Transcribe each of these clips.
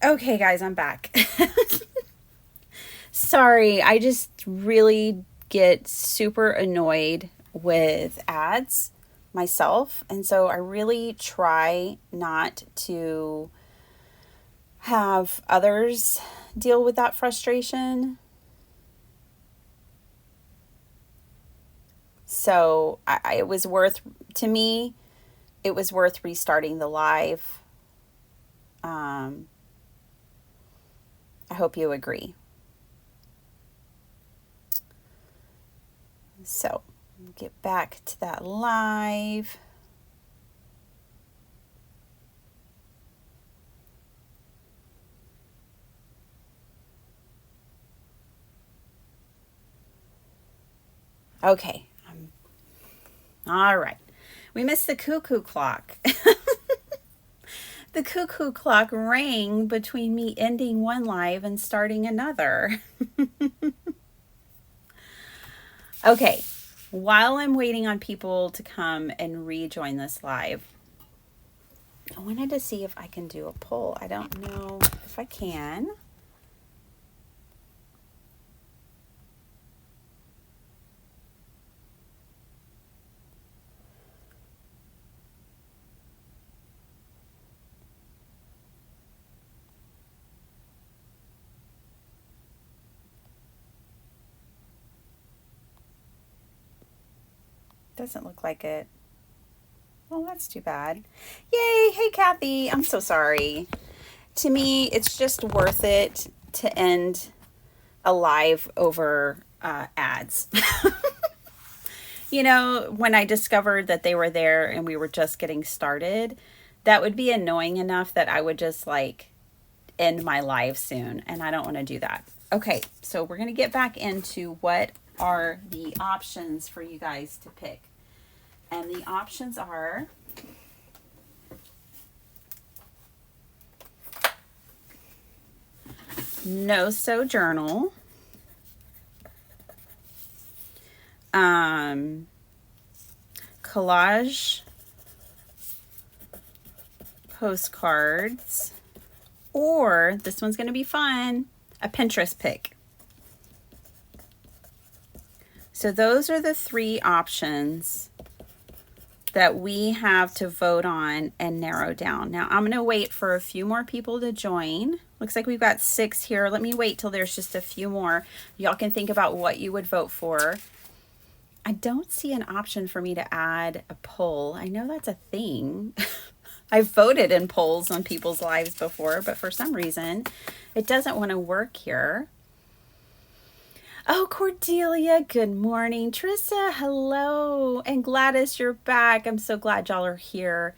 Okay, guys, I'm back. Sorry, I just really get super annoyed with ads myself. And so I really try not to have others deal with that frustration. So it was worth, to me, it was worth restarting the live. Um, I hope you agree. So get back to that live. Okay. All right. We missed the cuckoo clock. The cuckoo clock rang between me ending one live and starting another. Okay. While I'm waiting on people to come and rejoin this live, I wanted to see if I can do a poll. I don't know if I can. Doesn't look like it. Well, that's too bad. Yay! Hey, Kathy. I'm so sorry. To me, it's just worth it to end a live over ads. You know, when I discovered that they were there and we were just getting started, that would be annoying enough that I would just like end my live soon. And I don't want to do that. Okay, so we're going to get back into what are the options for you guys to pick. And the options are no sew journal, collage postcards, or this one's going to be fun, a Pinterest pick. So those are the three options that we have to vote on and narrow down. Now I'm going to wait for a few more people to join. Looks like we've got 6 here. Let me wait till there's just a few more. Y'all can think about what you would vote for. I don't see an option for me to add a poll. I know that's a thing. I've voted in polls on people's lives before, but for some reason it doesn't want to work here. Oh, Cordelia, good morning. Trissa, hello. And Gladys, you're back. I'm so glad y'all are here.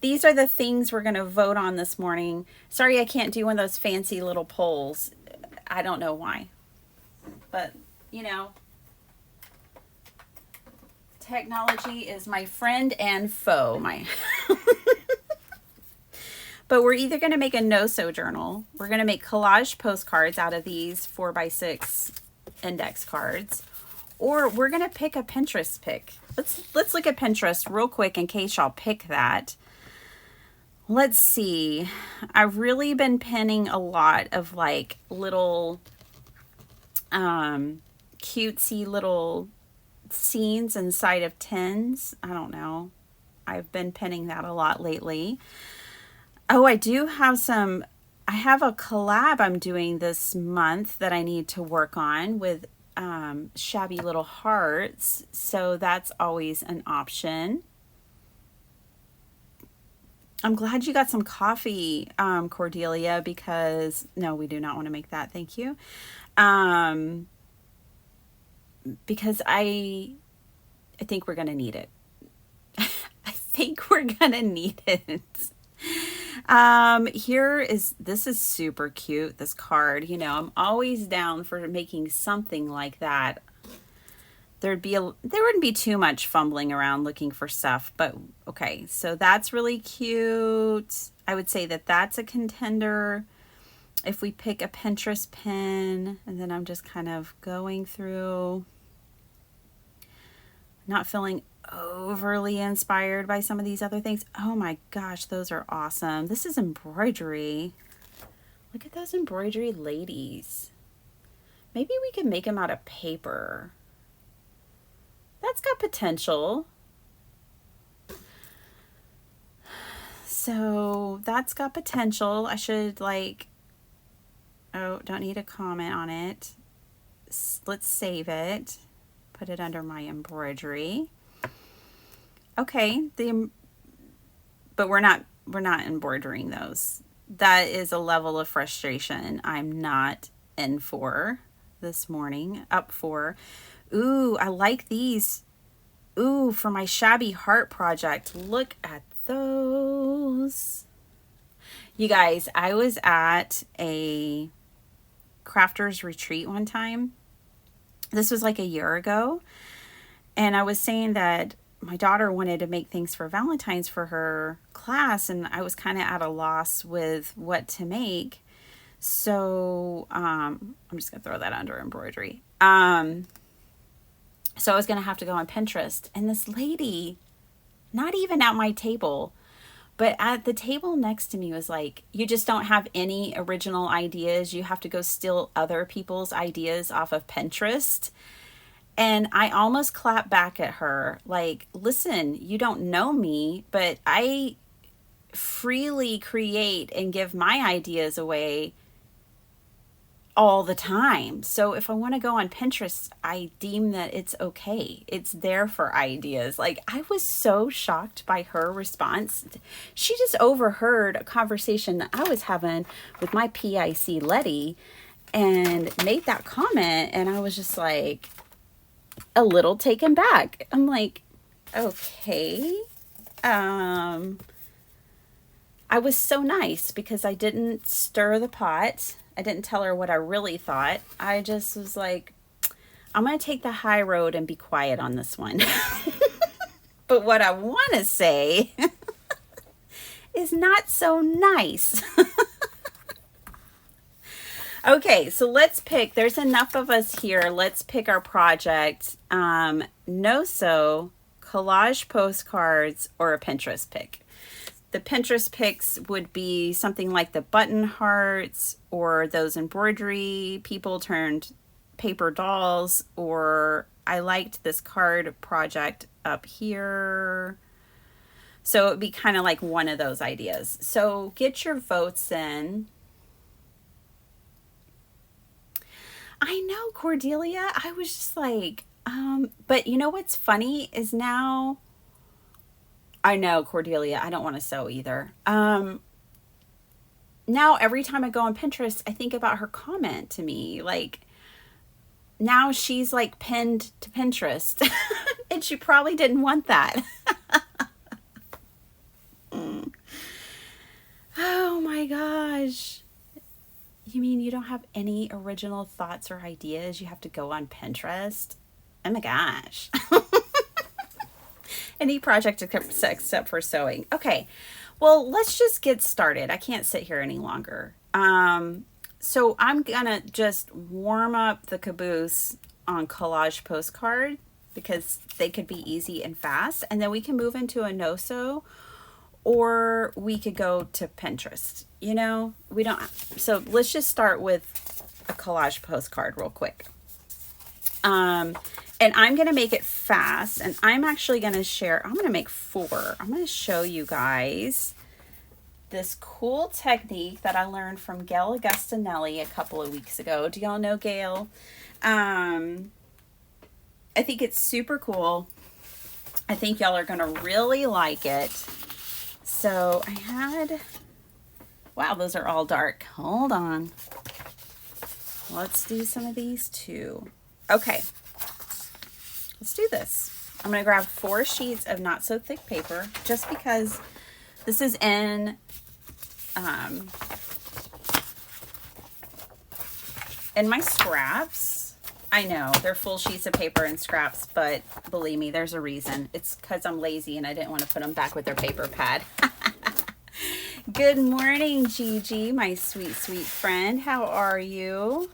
These are the things we're going to vote on this morning. Sorry I can't do one of those fancy little polls. I don't know why. But, you know, technology is my friend and foe. But we're either going to make a no-sew journal. We're going to make collage postcards out of these 4x6 index cards, or we're going to pick a Pinterest pick. Let's look at Pinterest real quick in case y'all pick that. Let's see. I've really been pinning a lot of like little cutesy little scenes inside of tins. I don't know. I've been pinning that a lot lately. Oh, I do have I have a collab I'm doing this month that I need to work on with Shabby Little Hearts. So that's always an option. I'm glad you got some coffee, Cordelia, because no, we do not want to make that. Thank you. Because I think we're going to need it. I think we're going to need it. This is super cute, this card. You know, I'm always down for making something like that. There wouldn't be too much fumbling around looking for stuff, but okay, so that's really cute. I would say that that's a contender. If we pick a Pinterest pin, and then I'm just kind of going through, not feeling overly inspired by some of these other things. Oh my gosh, those are awesome. This is embroidery. Look at those embroidery ladies. Maybe we can make them out of paper. That's got potential. So that's got potential. I should like, oh, don't need a comment on it. Let's save it. Put it under my embroidery. Okay, but we're not embroidering those. That is a level of frustration I'm not in for this morning, up for. Ooh, I like these. Ooh, for my shabby heart project. Look at those. You guys, I was at a crafters retreat one time. This was like a year ago. And I was saying that my daughter wanted to make things for Valentine's for her class, and I was kind of at a loss with what to make. So I'm just gonna throw that under embroidery. So I was gonna have to go on Pinterest, and this lady, not even at my table, but at the table next to me, was like, you just don't have any original ideas. You have to go steal other people's ideas off of Pinterest. And I almost clapped back at her, like, listen, you don't know me, but I freely create and give my ideas away all the time. So if I want to go on Pinterest, I deem that it's okay. It's there for ideas. Like, I was so shocked by her response. She just overheard a conversation that I was having with my PIC Letty and made that comment. And I was just like, a little taken back. I'm like, okay. I was so nice because I didn't stir the pot. I didn't tell her what I really thought. I just was like, I'm going to take the high road and be quiet on this one. But what I want to say is not so nice. Okay, so let's pick. There's enough of us here. Let's pick our project. No-sew, collage postcards, or a Pinterest pick. The Pinterest picks would be something like the button hearts, or those embroidery people turned paper dolls, or I liked this card project up here. So it would be kind of like one of those ideas. So get your votes in. I know, Cordelia. I was just like, but you know what's funny is now, I know, Cordelia, I don't want to sew either. Now every time I go on Pinterest, I think about her comment to me. Like, now she's like pinned to Pinterest and she probably didn't want that. Oh my gosh. You mean you don't have any original thoughts or ideas? You have to go on Pinterest? Oh my gosh. Any project except for sewing. Okay, well, let's just get started. I can't sit here any longer. So I'm gonna just warm up the caboose on collage postcard because they could be easy and fast. And then we can move into a no-sew, or we could go to Pinterest. You know, we don't, so let's just start with a collage postcard real quick. And I'm going to make it fast, and I'm actually going to share, I'm going to make 4. I'm going to show you guys this cool technique that I learned from Gail Augustinelli a couple of weeks ago. Do y'all know Gail? I think it's super cool. I think y'all are going to really like it. So I had, wow, those are all dark. Hold on. Let's do some of these too. Okay, let's do this. I'm going to grab 4 sheets of not so thick paper just because this is in my scraps. I know they're full sheets of paper and scraps, but believe me, there's a reason. It's because I'm lazy and I didn't want to put them back with their paper pad. Good morning, Gigi, my sweet, sweet friend. How are you?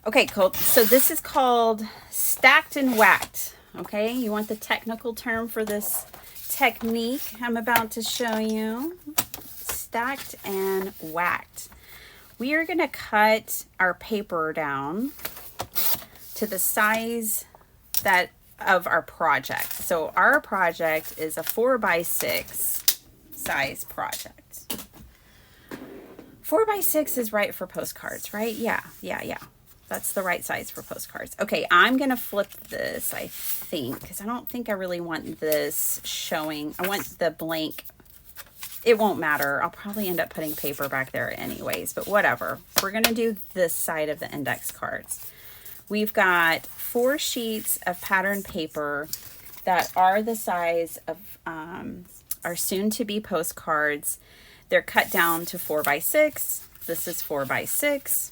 Okay, cool. So this is called stacked and whacked. Okay, you want the technical term for this technique I'm about to show you? Stacked and whacked. We are going to cut our paper down to the size that of our project. So our project is a 4x6 size project. 4x6 is right for postcards, right? Yeah. That's the right size for postcards. Okay, I'm going to flip this, I think, because I don't think I really want this showing. I want the blank. It won't matter. I'll probably end up putting paper back there anyways, but whatever. We're going to do this side of the index cards. We've got 4 sheets of pattern paper that are the size of our soon-to-be postcards. They're cut down to 4x6. This is 4x6.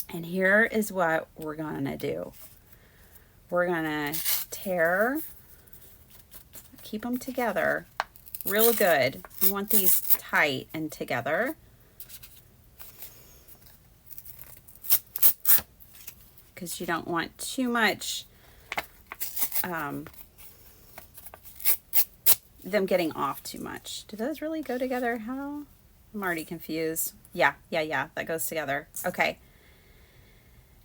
And here is what we're going to do. We're going to keep them together real good. You want these tight and together. Because you don't want too much them getting off too much. Do those really go together? How? I'm already confused. Yeah, that goes together. Okay.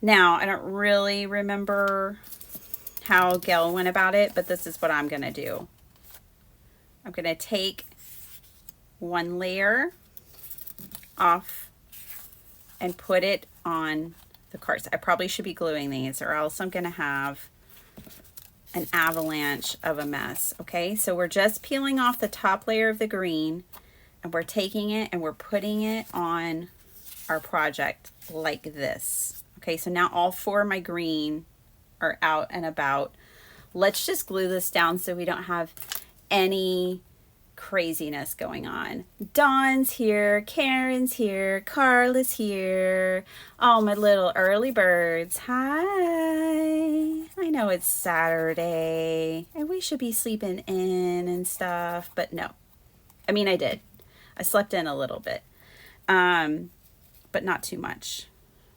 Now, I don't really remember how Gail went about it, but this is what I'm going to do. I'm going to take one layer off and put it on the cards. I probably should be gluing these, or else I'm going to have an avalanche of a mess. Okay, so we're just peeling off the top layer of the green, and we're taking it and we're putting it on our project like this. Okay, so now all 4 of my green are out and about. Let's just glue this down so we don't have any craziness going on. Dawn's here, Karen's here, Carla's here, all my little early birds. Hi. I know it's Saturday and we should be sleeping in and stuff, but no. I mean, I did. I slept in a little bit, but not too much,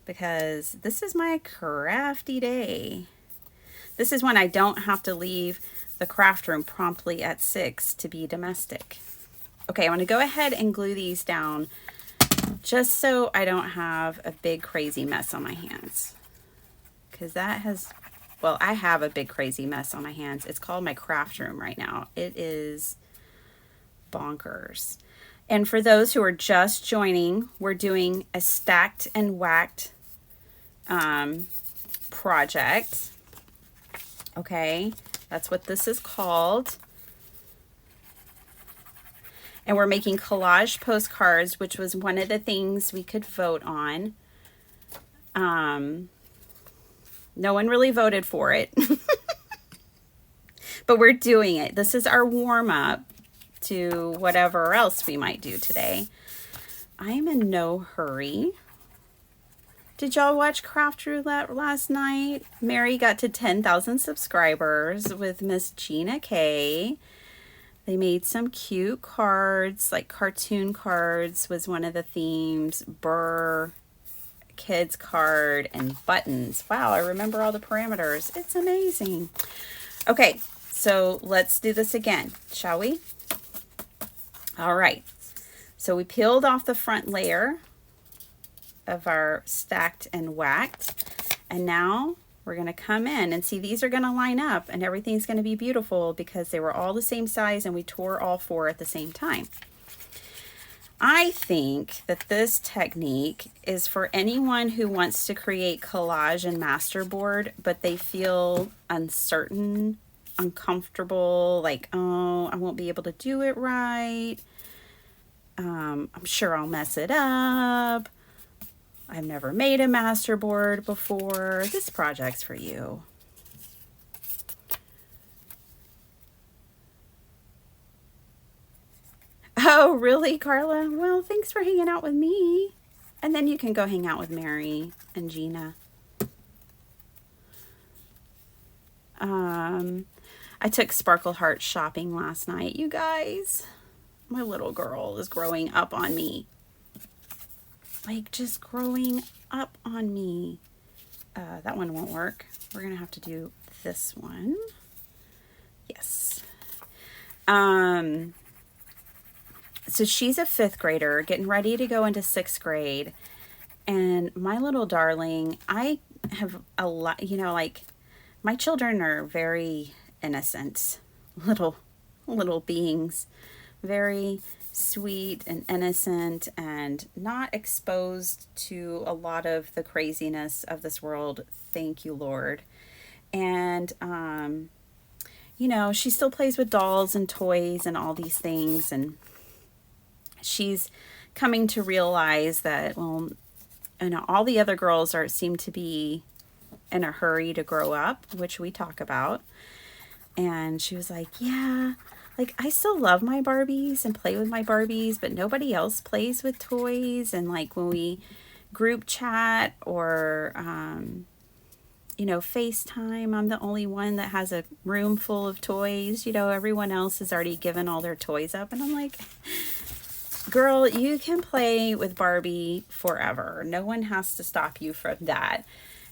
because this is my crafty day. This is when I don't have to leave the craft room promptly at 6 to be domestic. Okay, I want to go ahead and glue these down just so I don't have a big crazy mess on my hands. Because I have a big crazy mess on my hands. It's called my craft room right now. It is bonkers. And for those who are just joining, we're doing a stacked and whacked project. Okay, that's what this is called. And we're making collage postcards, which was one of the things we could vote on. No one really voted for it, but we're doing it. This is our warm-up to whatever else we might do today. I am in no hurry. Did y'all watch Craft Roulette last night? Mary got to 10,000 subscribers with Miss Gina K. They made some cute cards, like cartoon cards was one of the themes. Burr, kids card, and buttons. Wow, I remember all the parameters. It's amazing. Okay, so let's do this again, shall we? All right, so we peeled off the front layer of our stacked and whacked, and now we're going to come in and see these are going to line up and everything's going to be beautiful because they were all the same size and we tore all 4 at the same time. I think that this technique is for anyone who wants to create collage and masterboard, but they feel uncertain, uncomfortable, like, oh, I won't be able to do it right. I'm sure I'll mess it up. I've never made a masterboard before. This project's for you. Oh, really, Carla? Well, thanks for hanging out with me. And then you can go hang out with Mary and Gina. I took Sparkle Heart shopping last night, you guys. My little girl is growing up on me. Like, just growing up on me. That one won't work. We're going to have to do this one. Yes. So she's a 5th grader getting ready to go into 6th grade. And my little darling, I have a lot, you know, like my children are very innocent little beings, very sweet and innocent and not exposed to a lot of the craziness of this world. Thank you, Lord. And, you know, she still plays with dolls and toys and all these things. And she's coming to realize that, well, you know, all the other girls seem to be in a hurry to grow up, which we talk about. And she was like, yeah, like I still love my Barbies and play with my Barbies, but nobody else plays with toys. And like when we group chat or, you know, FaceTime, I'm the only one that has a room full of toys. You know, everyone else has already given all their toys up. And I'm like, girl, you can play with Barbie forever. No one has to stop you from that.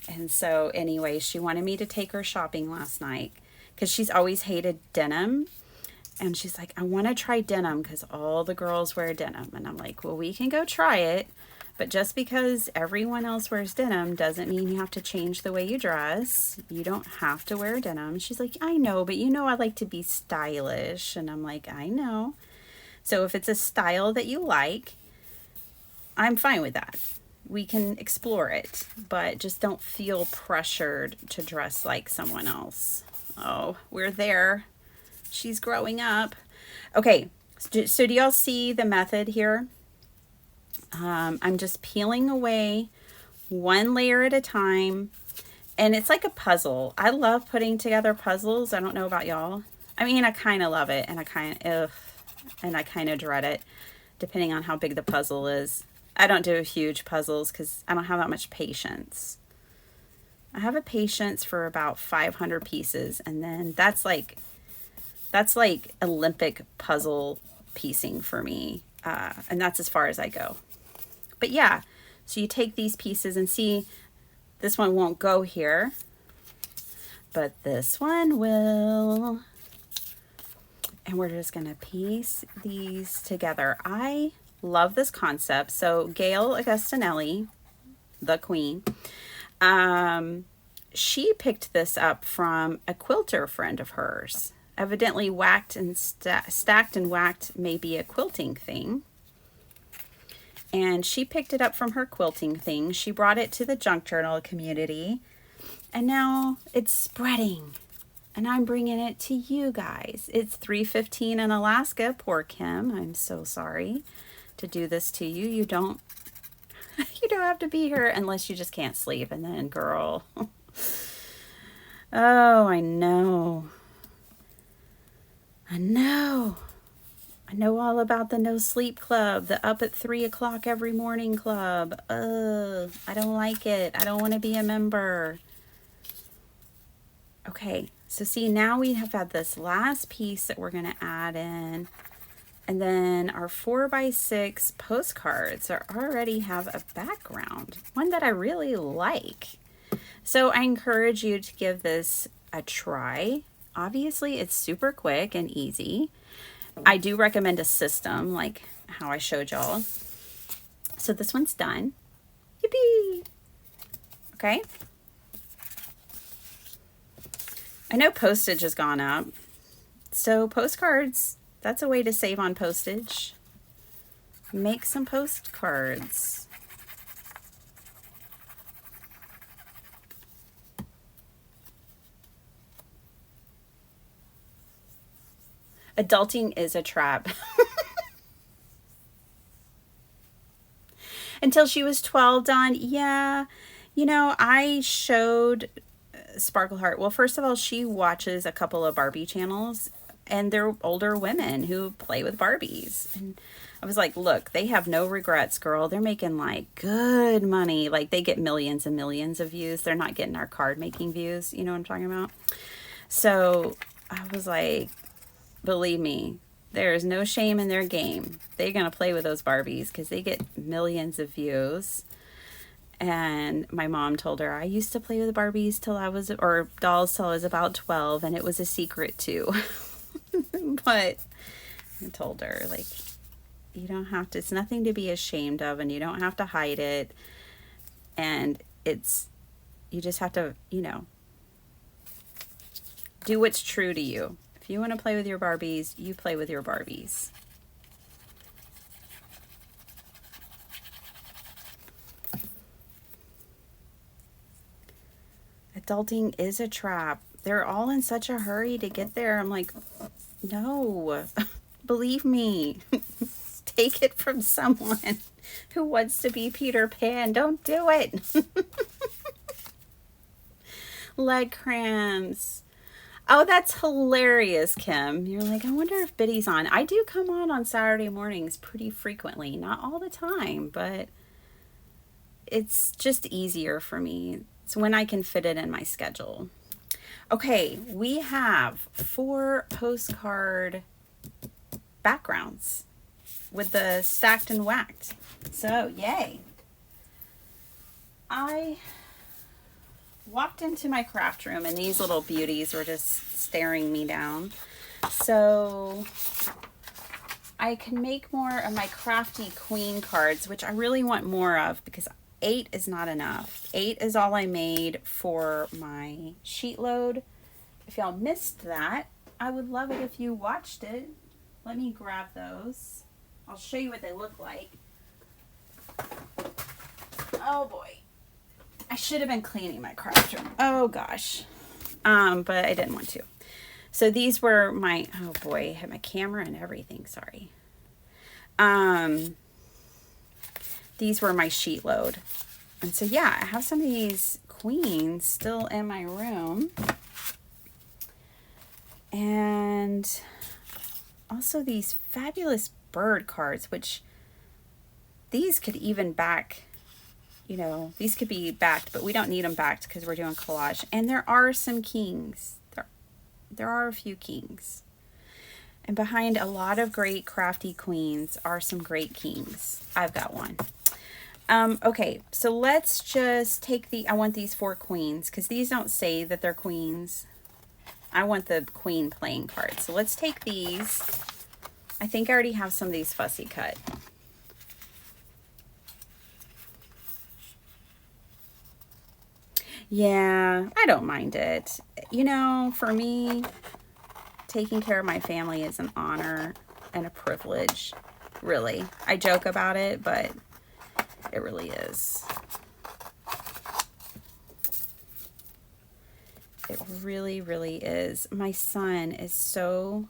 And so anyway, she wanted me to take her shopping last night because she's always hated denim. And she's like, I want to try denim because all the girls wear denim. And I'm like, well, we can go try it. But just because everyone else wears denim doesn't mean you have to change the way you dress. You don't have to wear denim. She's like, I know, but you know I like to be stylish. And I'm like, I know. So if it's a style that you like, I'm fine with that. We can explore it, but just don't feel pressured to dress like someone else. Oh, we're there. She's growing up. Okay, so do y'all see the method here? I'm just peeling away one layer at a time, and it's like a puzzle. I love putting together puzzles. I don't know about y'all. I mean, I kind of love it, and I kind of dread it, depending on how big the puzzle is. I don't do huge puzzles because I don't have that much patience. I have a patience for about 500 pieces, and then that's like Olympic puzzle piecing for me, and that's as far as I go. But yeah, so you take these pieces and see, this one won't go here, but this one will. And we're just going to piece these together. I love this concept. So Gail Augustinelli, the queen, she picked this up from a quilter friend of hers. Evidently whacked and stacked and whacked may be a quilting thing. And she picked it up from her quilting thing. She brought it to the junk journal community. And now it's spreading. And I'm bringing it to you guys. It's 3:15 in Alaska. Poor Kim. I'm so sorry to do this to you. You don't have to be here unless you just can't sleep. And then, girl. Oh, I know. I know all about the no sleep club, the up at 3 o'clock every morning club. I don't like it. I don't want to be a member. Okay, so see, now we have had this last piece that we're going to add in. And then our 4x6 postcards already have a background, one that I really like. So I encourage you to give this a try. Obviously, it's super quick and easy. I do recommend a system like how I showed y'all. So this one's done. Yippee! Okay. I know postage has gone up. So postcards, that's a way to save on postage. Make some postcards. Adulting is a trap. Until she was 12, Dawn. Yeah. You know, I showed Sparkleheart. Well, first of all, she watches a couple of Barbie channels, and they're older women who play with Barbies. And I was like, look, they have no regrets, girl. They're making like good money. Like they get millions and millions of views. They're not getting our card making views. You know what I'm talking about? So I was like, believe me, there is no shame in their game. They're going to play with those Barbies because they get millions of views. And my mom told her, I used to play with Barbies or dolls till I was about 12, and it was a secret too. But I told her, like, You don't have to, it's nothing to be ashamed of, and you don't have to hide it. And you just have to, do what's true to you. If you want to play with your Barbies, you play with your Barbies. Adulting is a trap. They're all in such a hurry to get there. I'm like, no, believe me. Take it from someone who wants to be Peter Pan. Don't do it. Leg cramps. Oh, that's hilarious, Kim. You're like, I wonder if Biddy's on. I do come on Saturday mornings pretty frequently. Not all the time, but it's just easier for me. It's when I can fit it in my schedule. Okay, we have 4 postcard backgrounds with the stacked and whacked. So, yay. I walked into my craft room and these little beauties were just staring me down. So I can make more of my Crafty Queen cards, which I really want more of because 8 is not enough. 8 is all I made for my sheet load. If y'all missed that, I would love it if you watched it. Let me grab those. I'll show you what they look like. Oh boy. I should have been cleaning my craft room. Oh gosh. But I didn't want to. So these were my, oh boy, I had my camera and everything, sorry. These were my sheet load. And so yeah, I have some of these queens still in my room. And also these fabulous bird cards, which these could even back, these could be backed, but we don't need them backed because we're doing collage. And there are some kings. There are a few kings. And behind a lot of great crafty queens are some great kings. I've got one. Okay, so let's just take I want these 4 queens because these don't say that they're queens. I want the queen playing cards. So let's take these. I think I already have some of these fussy cut. Yeah, I don't mind it. For me, taking care of my family is an honor and a privilege, really. I joke about it, but it really is. It really, really is. My son is so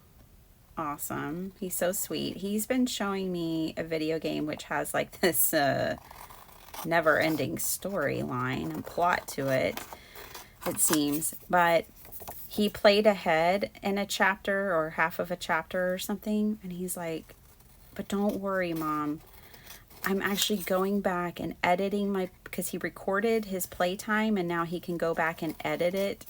awesome. He's so sweet. He's been showing me a video game which has like this never-ending storyline and plot to it, it seems. But he played ahead in a chapter or half of a chapter or something, and he's like, but don't worry, Mom. I'm actually going back and editing because he recorded his playtime and now he can go back and edit it.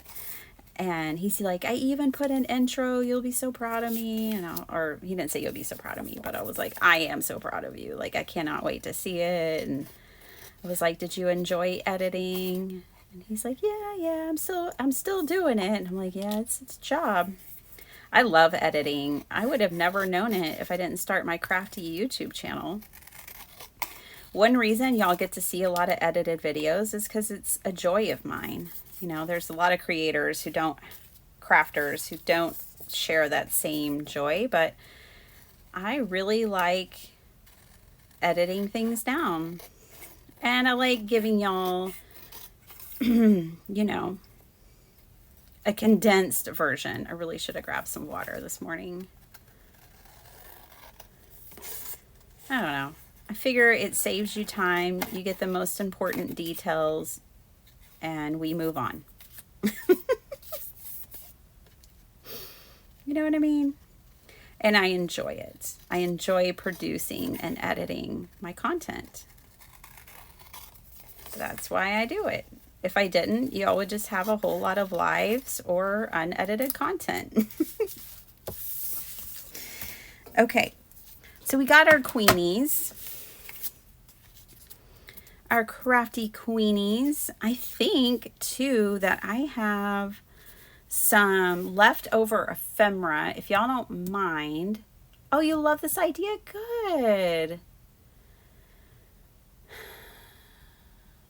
And he's like, I even put an intro. You'll be so proud of me. Or he didn't say you'll be so proud of me, but I was like, I am so proud of you. Like, I cannot wait to see it. And I was like, did you enjoy editing? And he's like, yeah, I'm still doing it. And I'm like, yeah, it's a job. I love editing. I would have never known it if I didn't start my crafty YouTube channel. One reason y'all get to see a lot of edited videos is because it's a joy of mine. There's a lot of creators crafters who don't share that same joy, but I really like editing things down. And I like giving y'all, a condensed version. I really should have grabbed some water this morning. I don't know. I figure it saves you time. You get the most important details and we move on. You know what I mean? And I enjoy it. I enjoy producing and editing my content. That's why I do it. If I didn't, y'all would just have a whole lot of lives or unedited content. Okay, so we got our queenies. Our crafty queenies. I think too that I have some leftover ephemera. If y'all don't mind, Oh, you love this idea? Good.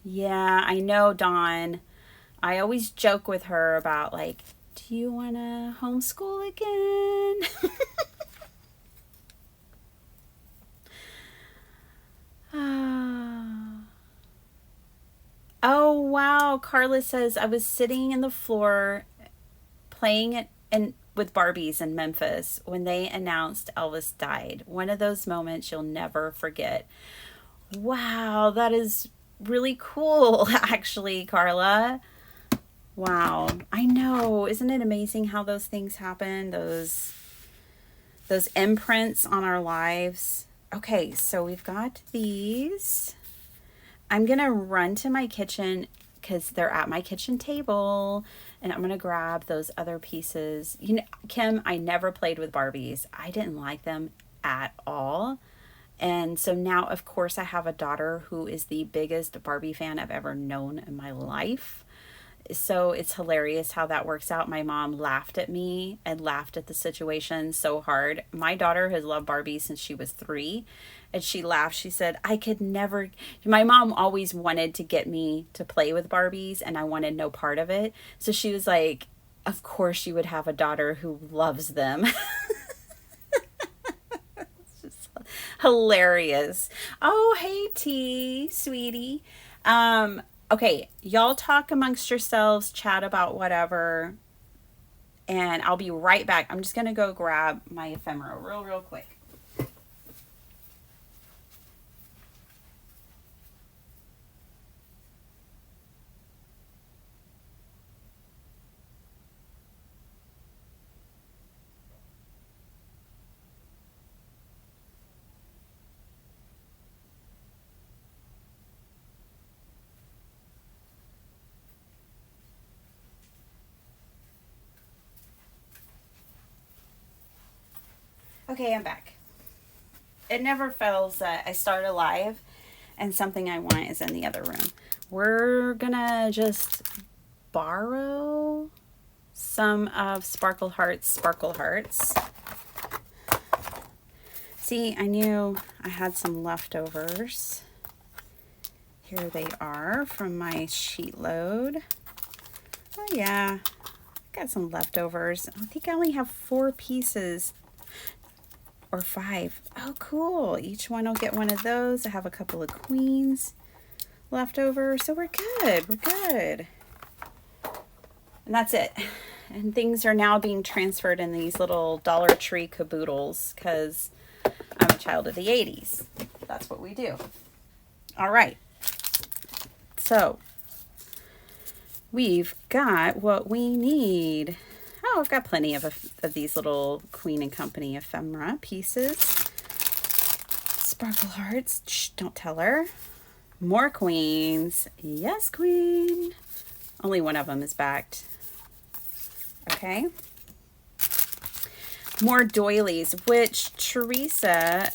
Yeah, I know, Dawn. I always joke with her about like, do you want to homeschool again? Ah. Oh, wow. Carla says, I was sitting in the floor playing it and with Barbies in Memphis when they announced Elvis died. One of those moments you'll never forget. Wow, that is really cool, actually, Carla. Wow. I know. Isn't it amazing how those things happen? Those imprints on our lives. Okay, so we've got these. I'm going to run to my kitchen because they're at my kitchen table, and I'm going to grab those other pieces. You know, Kim, I never played with Barbies. I didn't like them at all. And so now, of course, I have a daughter who is the biggest Barbie fan I've ever known in my life. So it's hilarious how that works out. My mom laughed at me and laughed at the situation so hard. My daughter has loved Barbie since she was 3, and she laughed. She said, I could never. My mom always wanted to get me to play with Barbies, and I wanted no part of it. So she was like, of course you would have a daughter who loves them. It's just hilarious. Oh, hey, T, sweetie. Okay, y'all talk amongst yourselves, chat about whatever, and I'll be right back. I'm just going to go grab my ephemera real quick. Okay, I'm back. It never fails that I start a live and something I want is in the other room. We're gonna just borrow some of Sparkle Heart's Sparkle Hearts. See, I knew I had some leftovers. Here they are from my sheet load. Oh yeah, got some leftovers. I think I only have 4 pieces. Or 5. Oh, cool. Each one will get one of those. I have a couple of queens left over. So we're good. We're good. And that's it. And things are now being transferred in these little Dollar Tree caboodles because I'm a child of the 80s. That's what we do. All right. So we've got what we need. Oh, I've got plenty of these little Queen and Company ephemera pieces. Sparkle Hearts. Shh, don't tell her. More queens. Yes, queen. Only one of them is backed. Okay. More doilies, which Teresa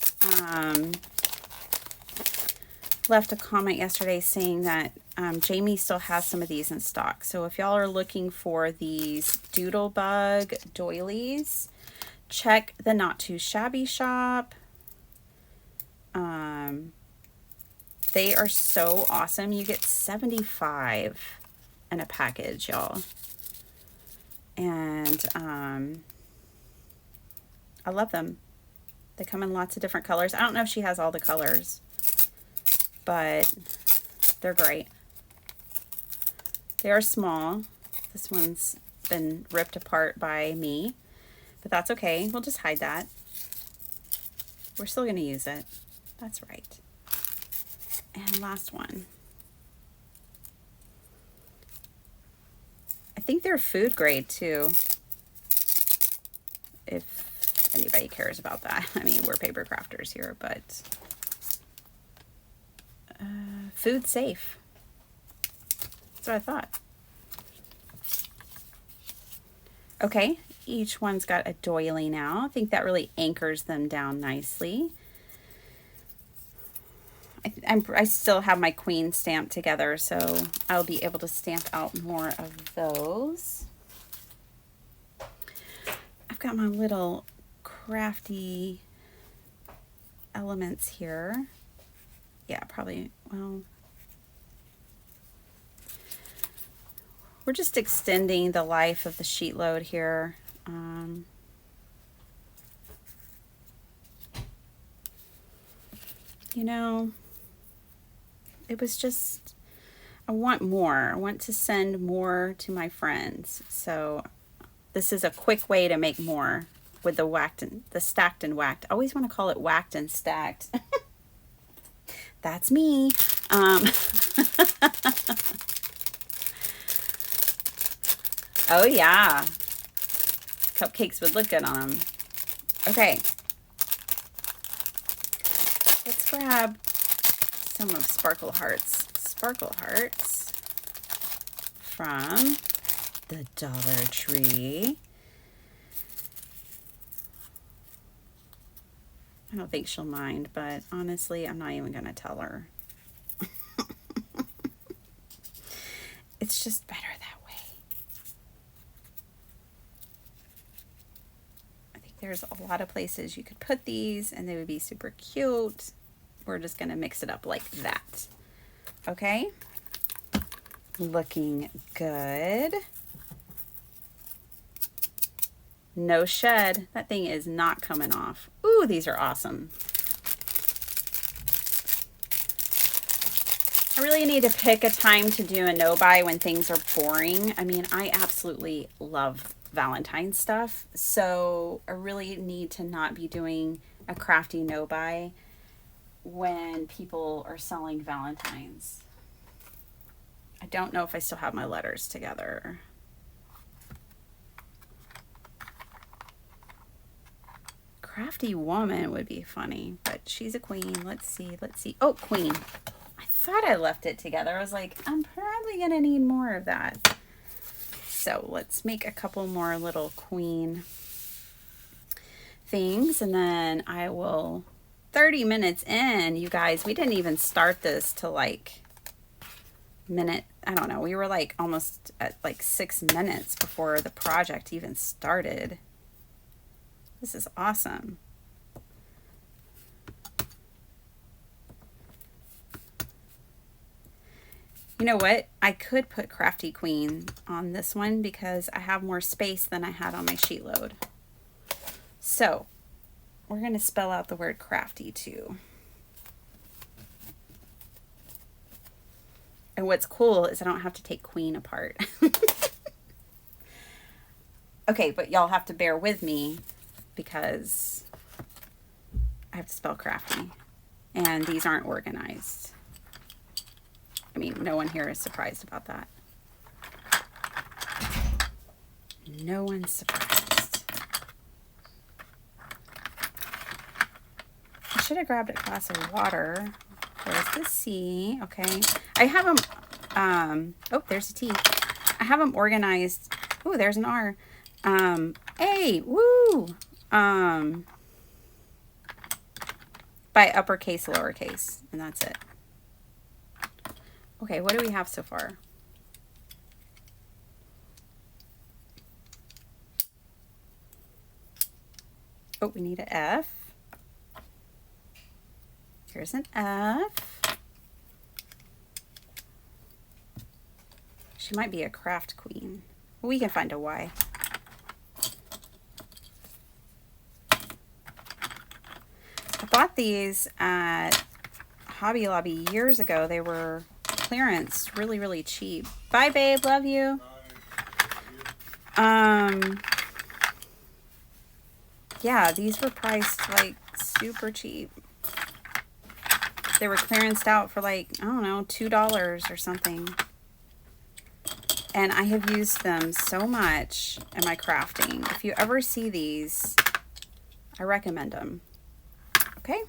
left a comment yesterday saying that Jamie still has some of these in stock. So if y'all are looking for these Doodlebug doilies, check the Not Too Shabby shop. They are so awesome. You get 75 in a package, y'all. And I love them. They come in lots of different colors. I don't know if she has all the colors, but they're great. They are small. This one's been ripped apart by me, but that's okay. We'll just hide that. We're still going to use it. That's right. And last one. I think they're food grade too, if anybody cares about that. I mean, we're paper crafters here, but food safe. That's what I thought. Okay, each one's got a doily now. I think that really anchors them down nicely. I still have my queen stamped together, so I'll be able to stamp out more of those. I've got my little crafty elements here. Yeah, probably, well, we're just extending the life of the sheet load here. You know, it was just, I want more. I want to send more to my friends. So this is a quick way to make more with the whacked and the stacked and whacked. I always want to call it whacked and stacked. That's me. Oh yeah, cupcakes would look good on them. Okay, let's grab some of Sparkle Hearts. Sparkle Hearts from the Dollar Tree. I don't think she'll mind, but honestly, I'm not even going to tell her. It's just better that way. I think there's a lot of places you could put these and they would be super cute. We're just going to mix it up like that. Okay? Looking good. No shed. That thing is not coming off. Ooh, these are awesome. I really need to pick a time to do a no-buy when things are boring. I mean, I absolutely love Valentine's stuff, so I really need to not be doing a crafty no-buy when people are selling Valentine's. I don't know if I still have my letters together. Crafty woman would be funny, but she's a queen. Let's see. Oh, queen. I thought I left it together. I was like, I'm probably going to need more of that. So let's make a couple more little queen things, and then I will, 30 minutes in, you guys, we didn't even start this till like minute, I don't know, we were like almost at like 6 minutes before the project even started. This is awesome. You know what? I could put Crafty Queen on this one because I have more space than I had on my sheet load. So we're going to spell out the word crafty too. And what's cool is I don't have to take queen apart. Okay, but y'all have to bear with me because I have to spell crafty and these aren't organized. I mean, no one here is surprised about that. No one's surprised. I should have grabbed a glass of water. There's the C. Okay. I have them, oh, there's a T. I have them organized. Oh, there's an R. A, woo. By uppercase, lowercase, and that's it. Okay, what do we have so far? Oh, we need an F. Here's an F. She might be a craft queen. We can find a Y. I bought these at Hobby Lobby years ago. They were clearance, really, really cheap. Bye, babe. Love you. Yeah, these were priced like super cheap. They were clearanced out for like, I don't know, $2 or something. And I have used them so much in my crafting. If you ever see these, I recommend them. Okay?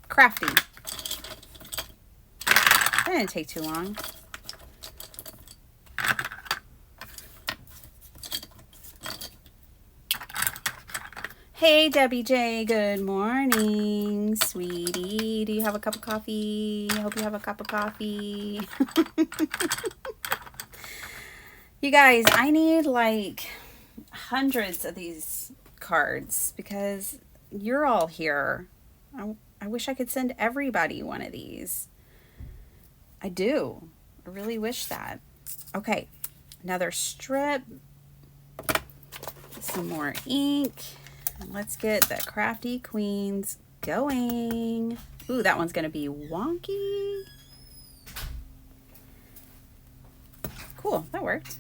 Crafty. That didn't take too long. Hey, Debbie J. Good morning, sweetie. Do you have a cup of coffee? I hope you have a cup of coffee. You guys, I need like hundreds of these cards because you're all here. I wish I could send everybody one of these. I do. I really wish that. Okay, another strip. Some more ink. And let's get the Crafty Queens going. Ooh, that one's going to be wonky. Cool, that worked.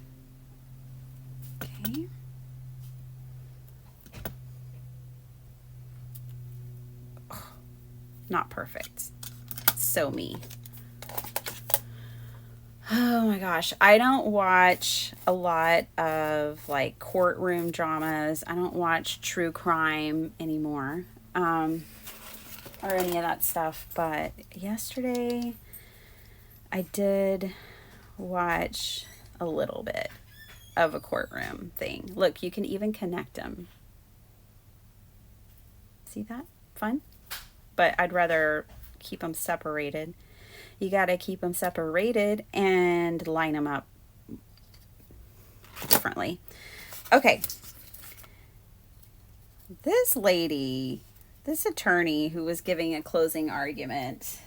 Okay. Oh, not perfect. So me. Oh my gosh. I don't watch a lot of like courtroom dramas. I don't watch true crime anymore. Or any of that stuff. But yesterday I did watch a little bit of a courtroom thing. Look, you can even connect them. See that? Fun? But I'd rather keep them separated. You got to keep them separated and line them up differently. Okay. This lady, this attorney who was giving a closing argument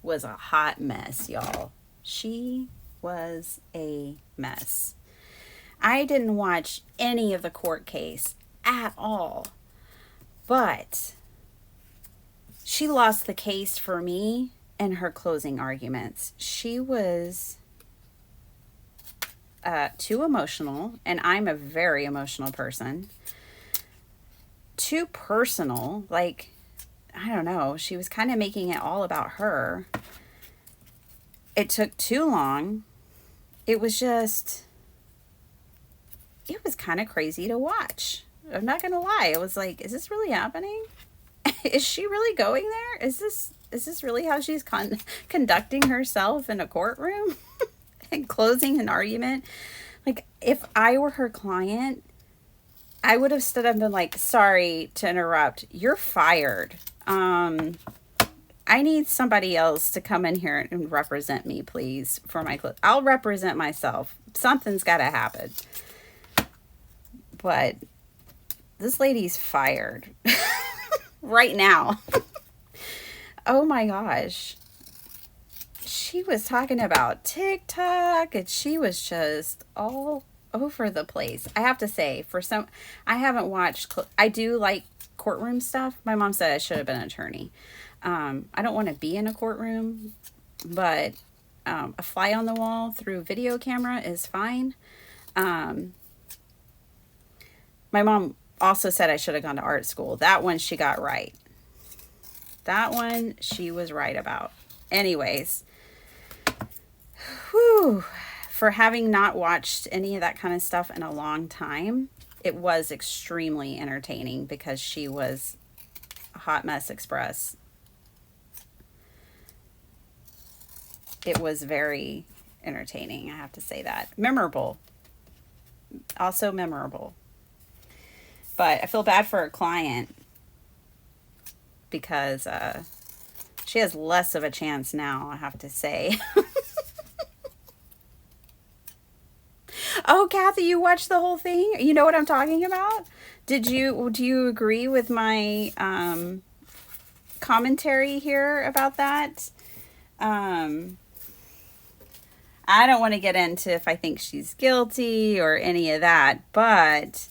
was a hot mess, y'all. She was a mess. I didn't watch any of the court case at all, but she lost the case for me in her closing arguments. She was too emotional, and I'm a very emotional person. Too personal, like, I don't know, she was kind of making it all about her. It took too long. It was kind of crazy to watch. I'm not gonna lie. It was like, is this really happening? Is she really going there? Is this really how she's conducting herself in a courtroom and closing an argument? Like, if I were her client, I would have stood up and been like, sorry to interrupt. You're fired. I need somebody else to come in here and represent me, please, for my clothes. I'll represent myself. Something's got to happen. But this lady's fired right now. Oh my gosh. She was talking about TikTok, and she was just all over the place. I have to say, I haven't watched, I do like courtroom stuff. My mom said I should have been an attorney. I don't want to be in a courtroom, but a fly on the wall through video camera is fine. My mom also said I should have gone to art school. That one she got right. That one she was right about. Anyways, whew, for having not watched any of that kind of stuff in a long time, it was extremely entertaining because she was a hot mess express. It was very entertaining, I have to say that. Memorable. Also memorable. But I feel bad for her client because she has less of a chance now, I have to say. Oh, Kathy, you watched the whole thing? You know what I'm talking about? Do you agree with my commentary here about that? I don't want to get into if I think she's guilty or any of that, but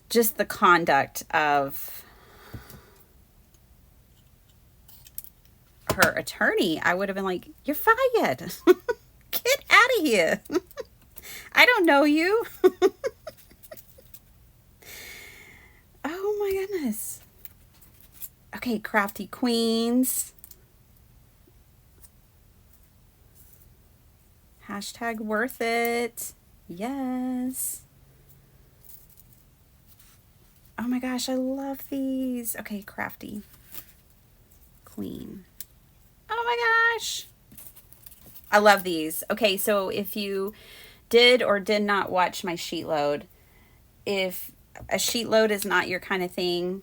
just the conduct of her attorney, I would have been like, you're fired. Get out of here. I don't know you. Oh my goodness. Okay, Crafty Queens. Hashtag worth it. Yes. Oh my gosh, I love these. Okay, Crafty Queen. Oh my gosh. I love these. Okay, so if you did or did not watch my sheet load, if a sheet load is not your kind of thing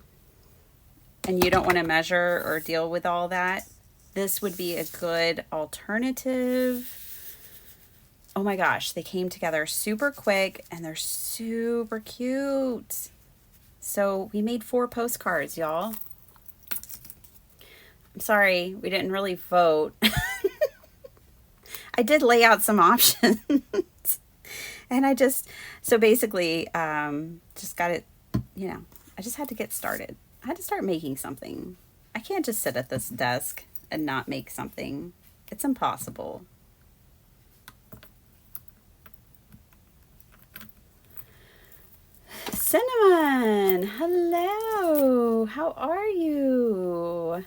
and you don't want to measure or deal with all that, this would be a good alternative. Oh my gosh, they came together super quick and they're super cute. So we made 4 postcards, y'all. I'm sorry, we didn't really vote. I did lay out some options. And so basically, just got it, I just had to get started. I had to start making something. I can't just sit at this desk and not make something. It's impossible. Cinnamon, hello. How are you?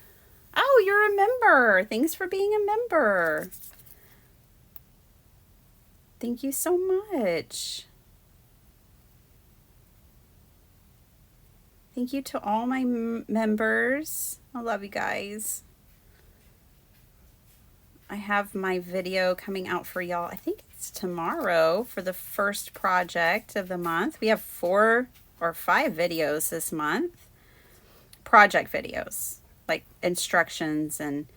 Oh, you're a member. Thanks for being a member. Thank you so much. Thank you to all my members. I love you guys. I have my video coming out for y'all. I think it's tomorrow for the first project of the month. We have 4 or 5 videos this month. Project videos, like instructions and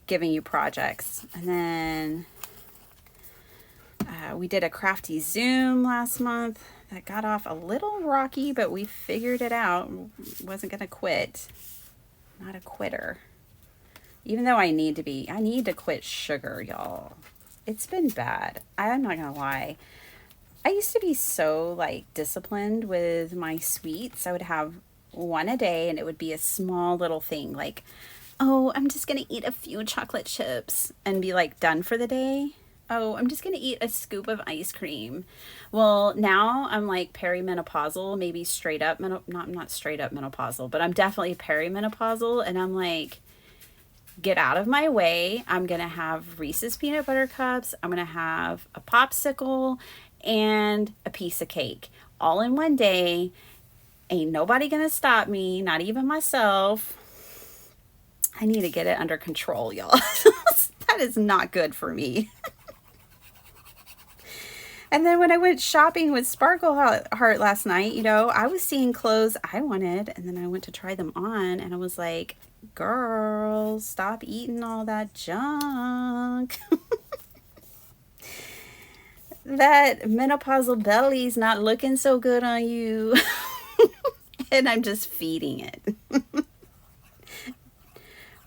giving you projects. And then we did a crafty Zoom last month. That got off a little rocky, but we figured it out. Wasn't going to quit. Not a quitter. Even though I need to quit sugar, y'all. It's been bad. I'm not going to lie. I used to be so disciplined with my sweets. I would have one a day and it would be a small little thing like, oh, I'm just going to eat a few chocolate chips and be done for the day. Oh, I'm just going to eat a scoop of ice cream. Well, now I'm perimenopausal, maybe straight up, not straight up menopausal, but I'm definitely perimenopausal. And I'm get out of my way. I'm going to have Reese's peanut butter cups. I'm going to have a popsicle and a piece of cake all in one day. Ain't nobody going to stop me, not even myself. I need to get it under control, y'all. That is not good for me. And then when I went shopping with Sparkle Heart last night, I was seeing clothes I wanted, and then I went to try them on, and I was like, girl, stop eating all that junk. That menopausal belly's not looking so good on you. And I'm just feeding it.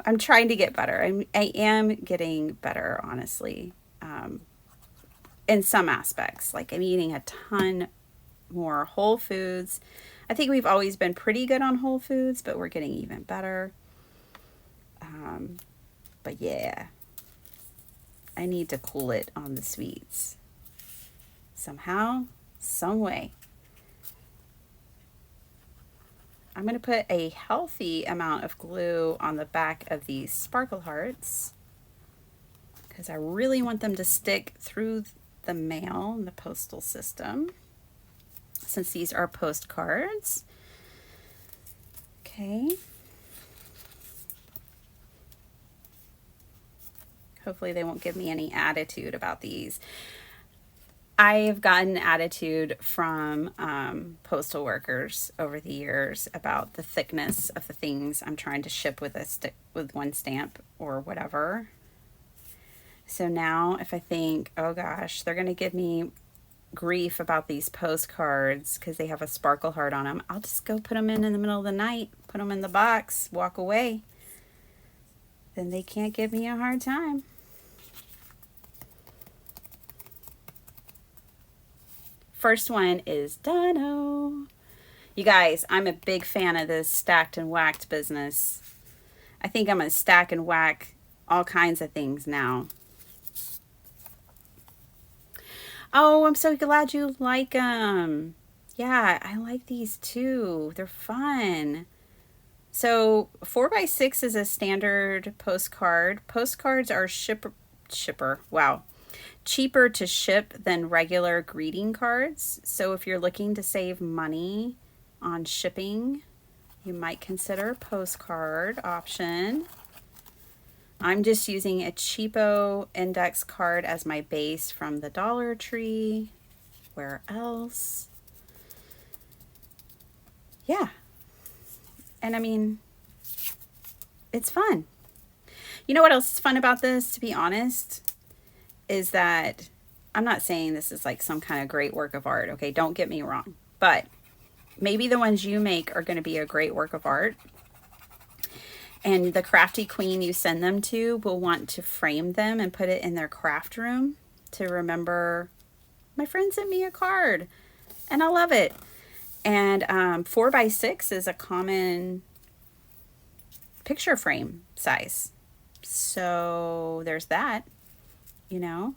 I'm trying to get better. I am getting better, honestly. In some aspects, I'm eating a ton more whole foods. I think we've always been pretty good on whole foods, but we're getting even better. But yeah, I need to cool it on the sweets somehow, some way. I'm going to put a healthy amount of glue on the back of these Sparkle Hearts because I really want them to stick through the mail and the postal system, since these are postcards. Okay. Hopefully they won't give me any attitude about these. I've gotten attitude from postal workers over the years about the thickness of the things I'm trying to ship with with one stamp or whatever. So now if I think, oh gosh, they're going to give me grief about these postcards because they have a Sparkle Heart on them, I'll just go put them in the middle of the night, put them in the box, walk away. Then they can't give me a hard time. First one is Dano. You guys, I'm a big fan of this stacked and whacked business. I think I'm going to stack and whack all kinds of things now. Oh, I'm so glad you like them. Yeah, I like these too. They're fun. So 4x6 is a standard postcard. Postcards are cheaper to ship than regular greeting cards. So if you're looking to save money on shipping, you might consider a postcard option. I'm just using a cheapo index card as my base from the Dollar Tree. Where else? Yeah. And I mean, it's fun. You know what else is fun about this, to be honest, is that I'm not saying this is some kind of great work of art. Okay, don't get me wrong. But maybe the ones you make are going to be a great work of art. And the Crafty Queen you send them to will want to frame them and put it in their craft room to remember, my friend sent me a card and I love it. And 4x6 is a common picture frame size. So there's that, you know.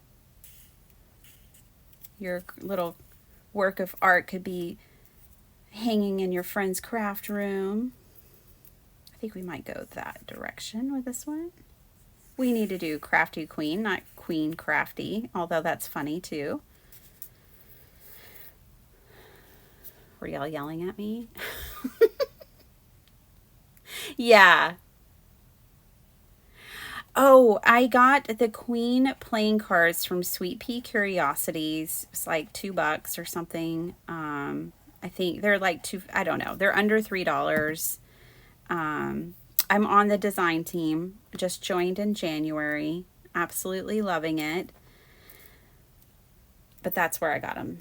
Your little work of art could be hanging in your friend's craft room. I think we might go that direction with this one. We need to do Crafty Queen, not Queen Crafty, although that's funny too. Were y'all yelling at me? Yeah. Oh, I got the Queen playing cards from Sweet Pea Curiosities. It's like $2 or something. I think they're like I don't know. They're under $3. I'm on the design team. Just joined in January. Absolutely loving it. But that's where I got them.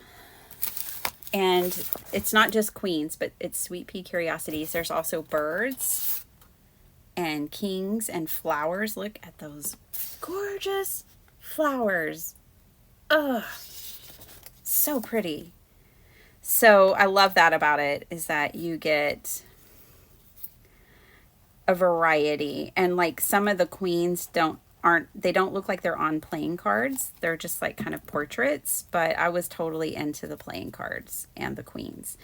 And it's not just queens, but it's Sweet Pea Curiosities. There's also birds and kings and flowers. Look at those gorgeous flowers. Ugh, so pretty. So I love that about it, is that you get a variety. And like some of the queens don't look like they're on playing cards. They're just like kind of portraits, but I was totally into the playing cards and the queens.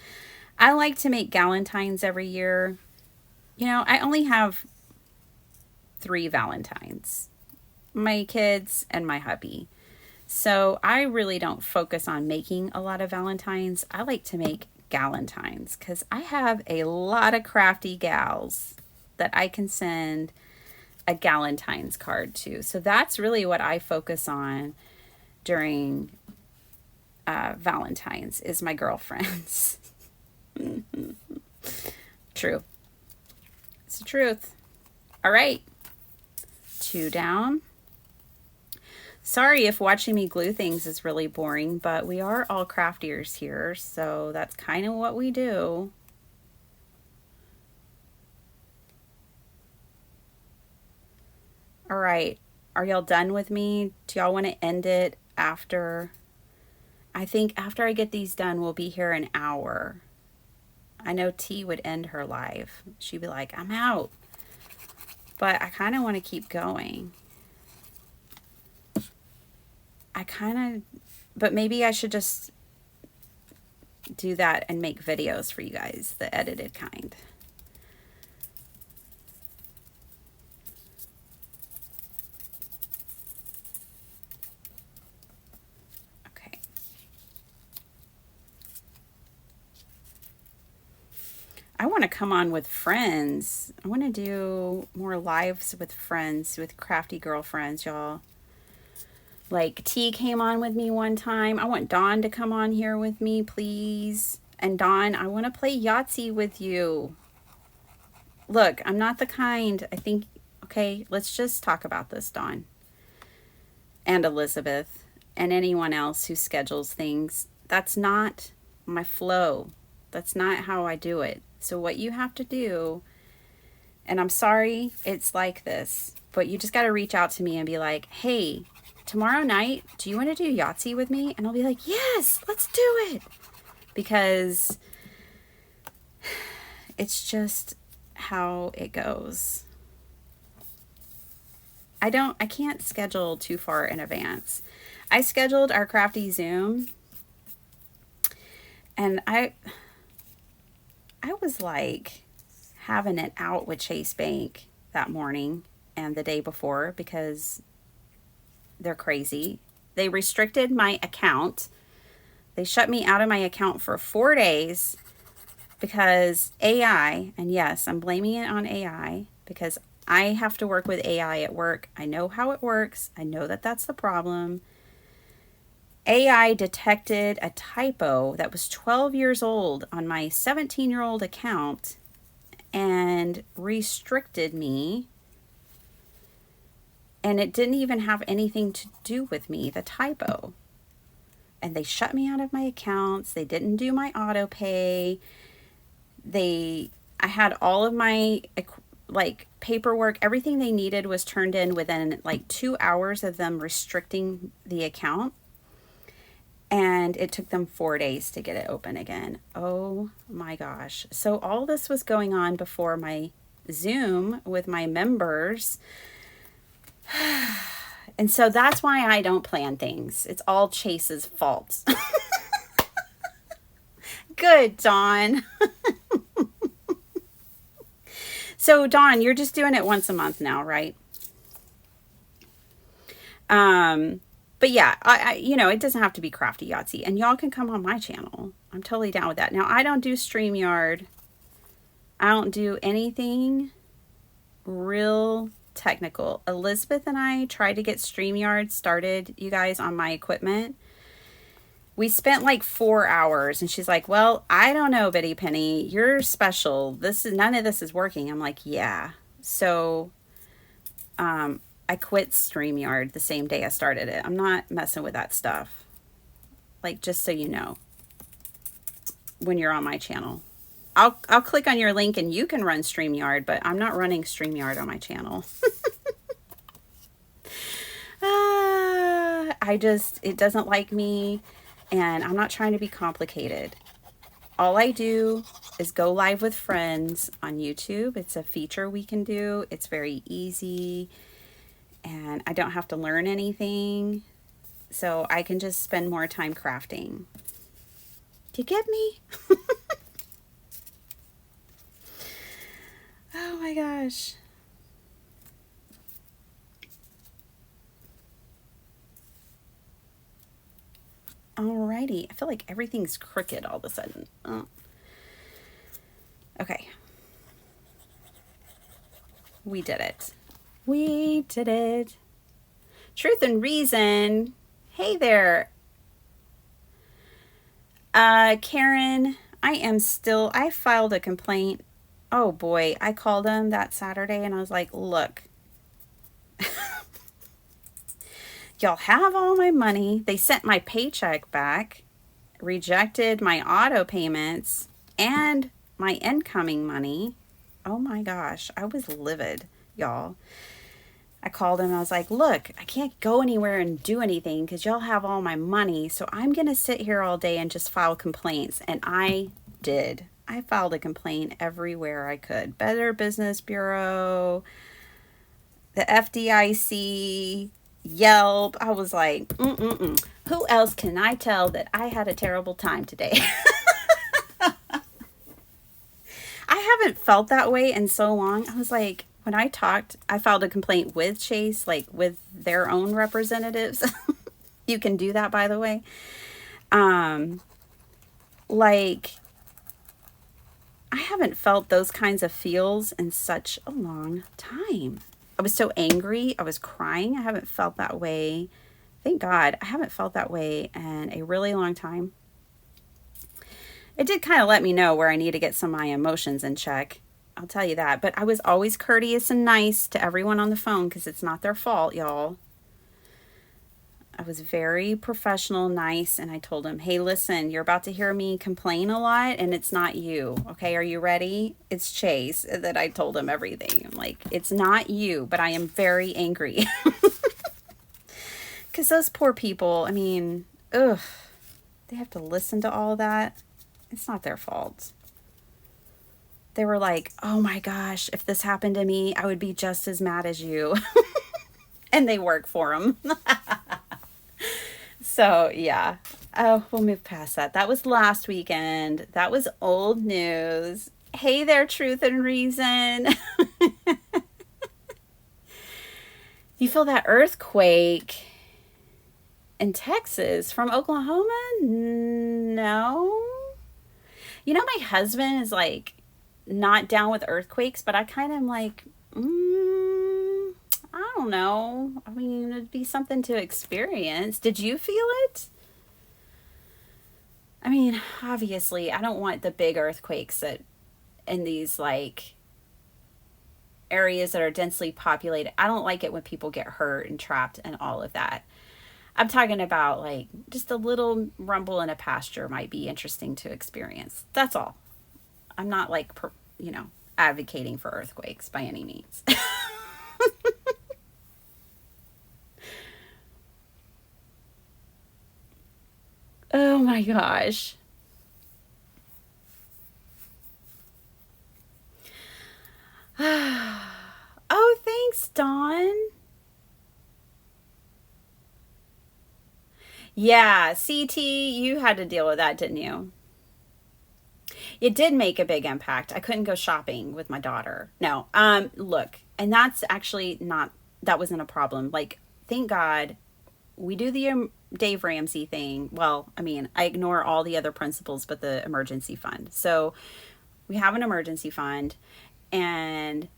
I like to make Galentines every year. You know, I only have 3 Valentines, my kids and my hubby. So I really don't focus on making a lot of Valentines. I like to make Galentines because I have a lot of crafty gals that I can send a Galentine's card to. So that's really what I focus on during Valentine's, is my girlfriends. True. It's the truth. All right. 2 down. Sorry if watching me glue things is really boring, but we are all crafters here, so that's kind of what we do. All right, are y'all done with me? Do y'all want to end it after? I think after I get these done, we'll be here an hour. I know T would end her live. She'd be like, I'm out. But I kind of want to keep going. But maybe I should just do that and make videos for you guys, the edited kind. Okay. I want to come on with friends. I want to do more lives with friends, with crafty girlfriends, y'all. Like T came on with me one time. I want Dawn to come on here with me, please. And Dawn, I want to play Yahtzee with you. Look, I'm not the kind. I think, okay, let's just talk about this, Dawn. And Elizabeth. And anyone else who schedules things. That's not my flow. That's not how I do it. So what you have to do, and I'm sorry it's like this, but you just got to reach out to me and be like, hey, tomorrow night, do you want to do Yahtzee with me? And I'll be like, yes, let's do it. Because it's just how it goes. I can't schedule too far in advance. I scheduled our crafty Zoom, and I was like having it out with Chase Bank that morning and the day before because they're crazy. They restricted my account. They shut me out of my account for 4 days because AI, and yes, I'm blaming it on AI because I have to work with AI at work. I know how it works. I know that that's the problem. AI detected a typo that was 12 years old on my 17-year-old account and restricted me. And it didn't even have anything to do with me, the typo. And they shut me out of my accounts. They didn't do my auto pay. I had all of my like paperwork, everything they needed was turned in within like 2 hours of them restricting the account. And it took them 4 days to get it open again. Oh my gosh. So all this was going on before my Zoom with my members. And so that's why I don't plan things. It's all Chase's fault. Good, Dawn. So Dawn, you're just doing it once a month now, right? But yeah, I you know, it doesn't have to be Crafty Yahtzee, and y'all can come on my channel. I'm totally down with that. Now, I don't do StreamYard. I don't do anything real technical. Elizabeth and I tried to get StreamYard started, you guys, on my equipment. We spent like 4 hours, and she's like, well, I don't know, Bitty Penny, you're special. None of this is working. I'm like, yeah. So, I quit StreamYard the same day I started it. I'm not messing with that stuff. Like, just so you know, when you're on my channel. I'll click on your link and you can run StreamYard, but I'm not running StreamYard on my channel. It doesn't like me, and I'm not trying to be complicated. All I do is go live with friends on YouTube. It's a feature we can do. It's very easy, and I don't have to learn anything. So I can just spend more time crafting. Do you get me? Oh my gosh. Alrighty. I feel like everything's crooked all of a sudden. Oh. Okay. We did it. We did it. Truth and Reason. Hey there. Karen, I filed a complaint. Oh boy, I called them that Saturday and I was like, look, y'all have all my money. They sent my paycheck back, rejected my auto payments and my incoming money. Oh my gosh, I was livid, y'all. I called them and I was like, look, I can't go anywhere and do anything because y'all have all my money. So I'm going to sit here all day and just file complaints. And I did. I filed a complaint everywhere I could. Better Business Bureau, the FDIC, Yelp. I was like, who else can I tell that I had a terrible time today? I haven't felt that way in so long. I was like, when I filed a complaint with Chase, like with their own representatives. You can do that, by the way. Like, I haven't felt those kinds of feels in such a long time. I was so angry. I was crying. I haven't felt that way. Thank God. I haven't felt that way in a really long time. It did kind of let me know where I need to get some of my emotions in check. I'll tell you that. But I was always courteous and nice to everyone on the phone because it's not their fault, y'all. I was very professional, nice, and I told him, hey, listen, you're about to hear me complain a lot, and it's not you, okay? Are you ready? It's Chase. That I told him everything. I'm like, it's not you, but I am very angry. Because those poor people, I mean, ugh, they have to listen to all that. It's not their fault. They were like, oh my gosh, if this happened to me, I would be just as mad as you. And they work for them. So, yeah. Oh, we'll move past that. That was last weekend. That was old news. Hey there, Truth and Reason. You feel that earthquake in Texas from Oklahoma? No. You know, my husband is like not down with earthquakes, but I kind of am like, I don't know. I mean, it'd be something to experience. Did you feel it? I mean, obviously, I don't want the big earthquakes that in these like areas that are densely populated. I don't like it when people get hurt and trapped and all of that. I'm talking about like just a little rumble in a pasture might be interesting to experience. That's all. I'm not like, advocating for earthquakes by any means. Oh my gosh. Oh, thanks, Dawn. Yeah, CT, you had to deal with that, didn't you? It did make a big impact. I couldn't go shopping with my daughter. No, look, and that's actually not, that wasn't a problem. Like, thank God we do the Dave Ramsey thing. Well, I mean, I ignore all the other principles but the emergency fund. So we have an emergency fund, and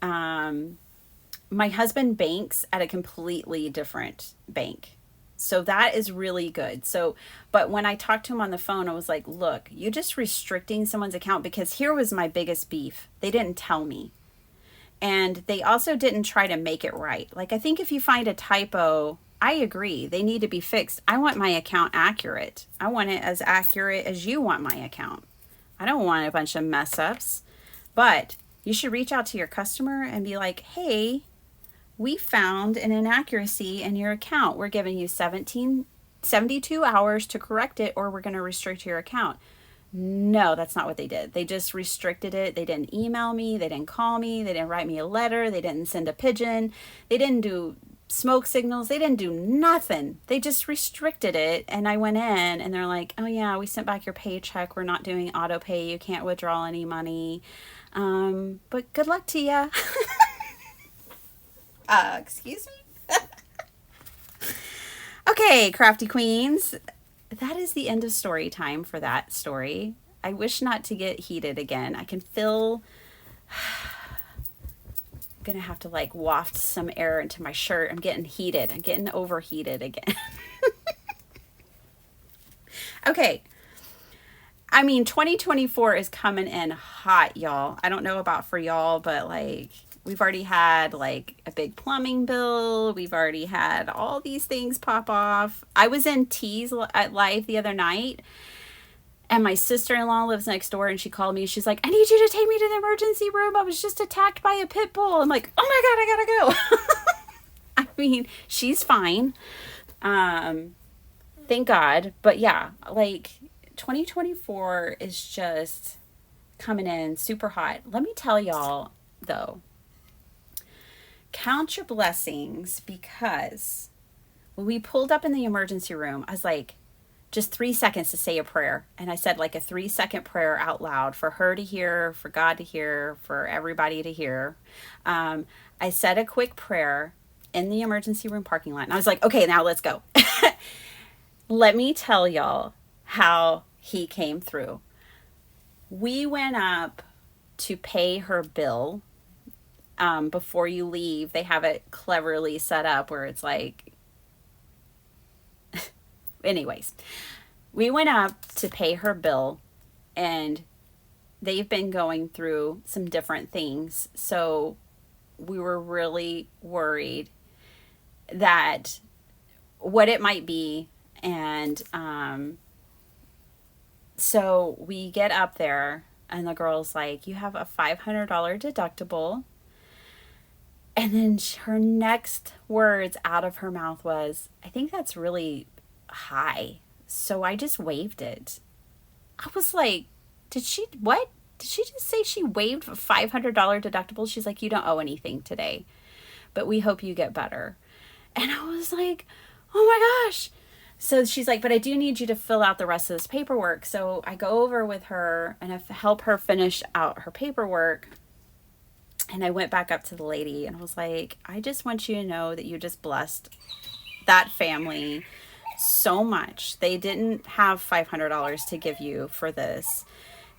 my husband banks at a completely different bank. So that is really good. So, but when I talked to him on the phone, I was like, look, you just restricting someone's account, because here was my biggest beef. They didn't tell me. And they also didn't try to make it right. Like, I think if you find a typo, I agree, they need to be fixed. I want my account accurate. I want it as accurate as you want my account. I don't want a bunch of mess ups. But you should reach out to your customer and be like, hey, we found an inaccuracy in your account. We're giving you 72 hours to correct it, or we're going to restrict your account. No, that's not what they did. They just restricted it. They didn't email me. They didn't call me. They didn't write me a letter. They didn't send a pigeon. They didn't do smoke signals. They didn't do nothing. They just restricted it. And I went in and they're like, oh yeah, we sent back your paycheck. We're not doing auto pay. You can't withdraw any money. But good luck to you. Excuse me? Okay, Crafty Queens. That is the end of story time for that story. I wish not to get heated again. I can feel... I'm going to have to like waft some air into my shirt. I'm getting heated. I'm getting overheated again. Okay. I mean, 2024 is coming in hot, y'all. I don't know about for y'all, but like... We've already had like a big plumbing bill. We've already had all these things pop off. I was in Tees at Live the other night, and my sister-in-law lives next door, and she called me. She's like, I need you to take me to the emergency room. I was just attacked by a pit bull. I'm like, oh my God, I gotta go. I mean, she's fine. Thank God. But yeah, like 2024 is just coming in super hot. Let me tell y'all though, count your blessings, because when we pulled up in the emergency room, I was like, just 3 seconds to say a prayer. And I said like a 3-second prayer out loud for her to hear, for God to hear, for everybody to hear. I said a quick prayer in the emergency room parking lot. And I was like, okay, now let's go. Let me tell y'all how he came through. We went up to pay her bill. Before you leave, they have it cleverly set up where it's like, anyways, we went up to pay her bill, and they've been going through some different things. So we were really worried that what it might be. And, so we get up there, and the girl's like, you have a $500 deductible. And then her next words out of her mouth was, I think that's really high. So I just waived it. I was like, what? Did she just say she waived a $500 deductible? She's like, you don't owe anything today, but we hope you get better. And I was like, oh my gosh. So she's like, but I do need you to fill out the rest of this paperwork. So I go over with her and I help her finish out her paperwork. And I went back up to the lady and I was like, I just want you to know that you just blessed that family so much. They didn't have $500 to give you for this.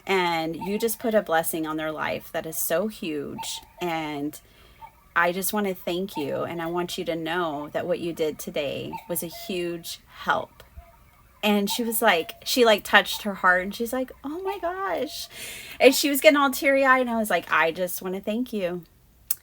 And you just put a blessing on their life that is so huge. And I just want to thank you. And I want you to know that what you did today was a huge help. And she was like, she like touched her heart, and she's like, oh my gosh. And she was getting all teary eyed. And I was like, I just want to thank you.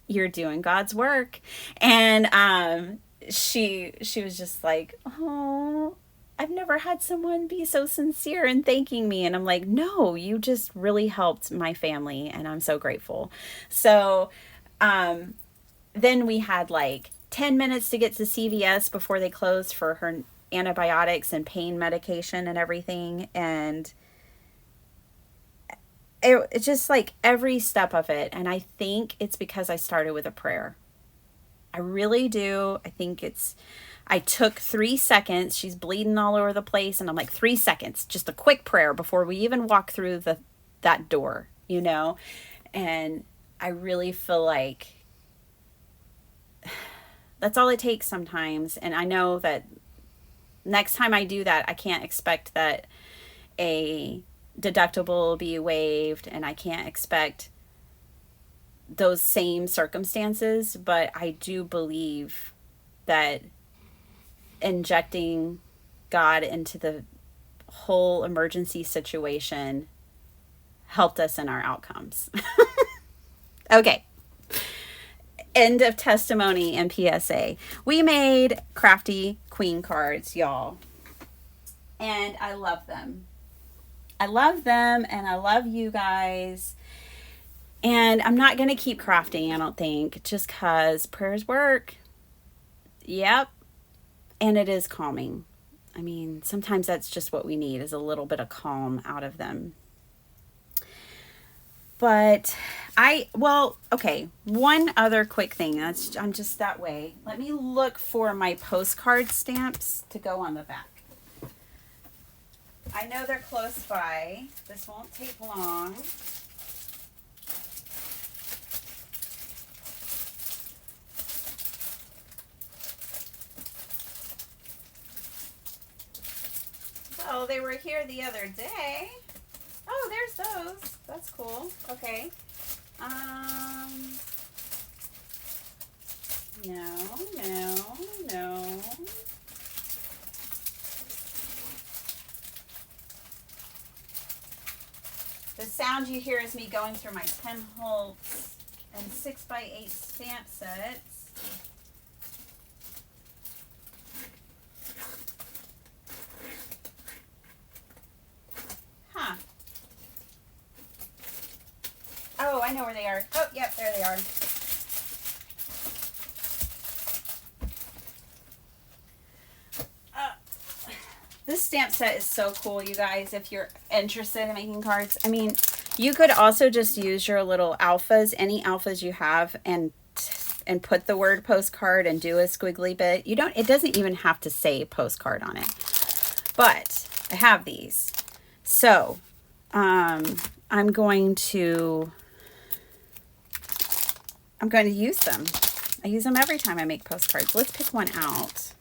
You're doing God's work. And she was just like, oh. I've never had someone be so sincere in thanking me. And I'm like, no, you just really helped my family. And I'm so grateful. So then we had like 10 minutes to get to CVS before they closed for her antibiotics and pain medication and everything. And it's just like every step of it. And I think it's because I started with a prayer. I really do. I took 3 seconds. She's bleeding all over the place. And I'm like, 3 seconds, just a quick prayer before we even walk through that door, you know? And I really feel like that's all it takes sometimes. And I know that next time I do that, I can't expect that a deductible will be waived, and I can't expect those same circumstances, but I do believe that injecting God into the whole emergency situation helped us in our outcomes. Okay. End of testimony and PSA. We made Crafty Queen cards, y'all. And I love them. I love them, and I love you guys. And I'm not going to keep crafting, I don't think, just because prayers work. Yep. And it is calming. I mean, sometimes that's just what we need, is a little bit of calm out of them. But okay, one other quick thing. I'm just that way. Let me look for my postcard stamps to go on the back. I know they're close by. This won't take long. Well, they were here the other day. Oh, there's those. That's cool. Okay. No. The sound you hear is me going through my 10 Holtz and 6x8 stamp sets. Huh. Oh, I know where they are. Oh, yep, there they are. This stamp set is so cool, you guys, if you're interested in making cards. I mean, you could also just use your little alphas, any alphas you have, and put the word postcard and do a squiggly bit. It doesn't even have to say postcard on it. But I have these. So, I'm going to use them. I use them every time I make postcards. Let's pick one out.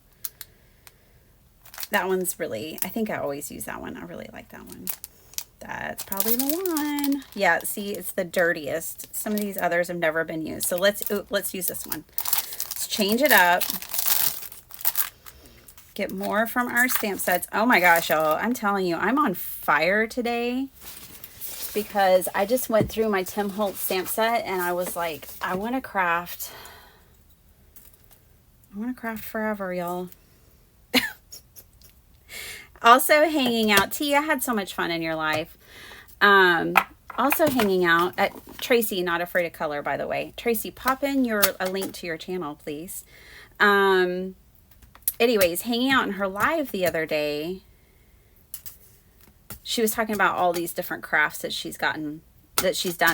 That one's really, I think I always use that one. I really like that one. That's probably the one. Yeah, see, it's the dirtiest. Some of these others have never been used. So let's use this one. Let's change it up. Get more from our stamp sets. Oh my gosh, y'all. I'm telling you, I'm on fire today because I just went through my Tim Holtz stamp set and I was like, I want to craft forever, y'all. Also hanging out. T, I had so much fun in your life. Also hanging out at Tracy, Not Afraid of Color, by the way. Tracy, pop in a link to your channel, please. Anyways, hanging out in her live the other day, she was talking about all these different crafts that she's done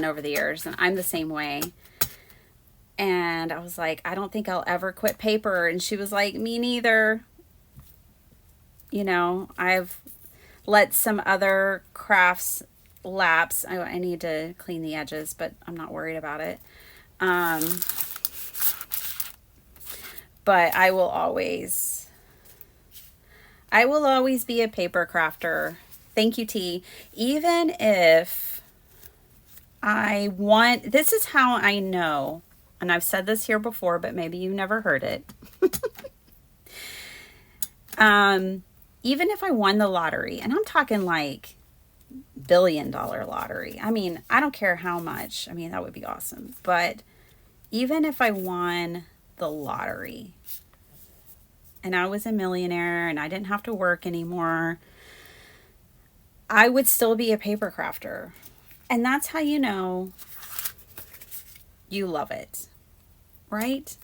over the years, and I'm the same way. And I was like, I don't think I'll ever quit paper. And she was like, me neither. You know, I've let some other crafts lapse. I need to clean the edges, but I'm not worried about it. But I will always be a paper crafter. Thank you, T. Even if this is how I know, and I've said this here before, but maybe you've never heard it. Even if I won the lottery, and I'm talking like $1 billion lottery. I mean, I don't care how much. I mean, that would be awesome. But even if I won the lottery, and I was a millionaire and I didn't have to work anymore, I would still be a paper crafter. And that's how you know you love it, right?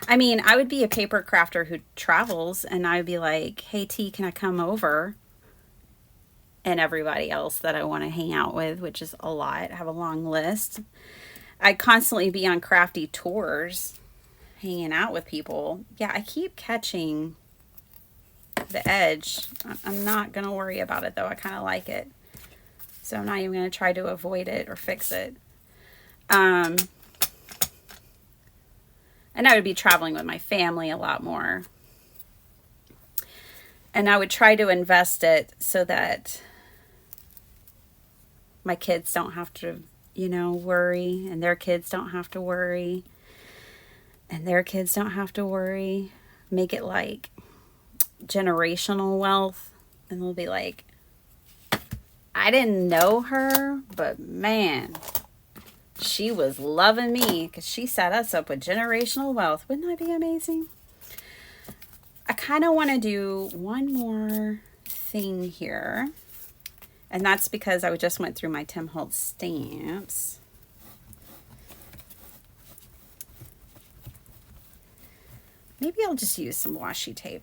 I mean, I would be a paper crafter who travels, and I would be like, hey, T, can I come over? And everybody else that I want to hang out with, which is a lot. I have a long list. I'd constantly be on crafty tours, hanging out with people. Yeah, I keep catching the edge. I'm not going to worry about it, though. I kind of like it. So I'm not even going to try to avoid it or fix it. And I would be traveling with my family a lot more. And I would try to invest it so that my kids don't have to, you know, worry, and their kids don't have to worry, and their kids don't have to worry. Make it like generational wealth, and they'll be like, I didn't know her, but man, she was loving me because she set us up with generational wealth. Wouldn't that be amazing? I kind of want to do one more thing here. And that's because I just went through my Tim Holtz stamps. Maybe I'll just use some washi tape.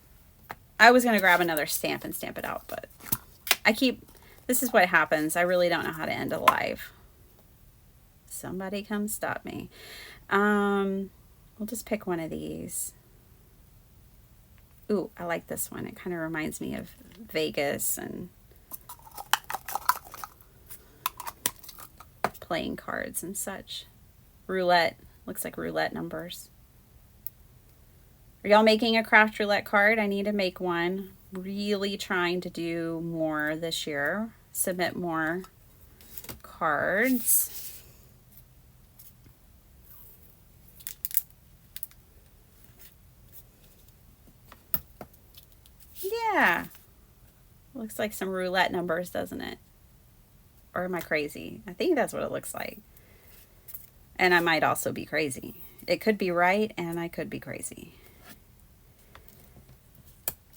I was going to grab another stamp and stamp it out, but this is what happens. I really don't know how to end a live. Somebody come stop me. We'll just pick one of these. Ooh, I like this one. It kind of reminds me of Vegas and playing cards and such. Roulette. Looks like roulette numbers. Are y'all making a craft roulette card? I need to make one. Really trying to do more this year. Submit more cards. Yeah. Looks like some roulette numbers, doesn't it? Or am I crazy? I think that's what it looks like. And I might also be crazy. It could be right, and I could be crazy.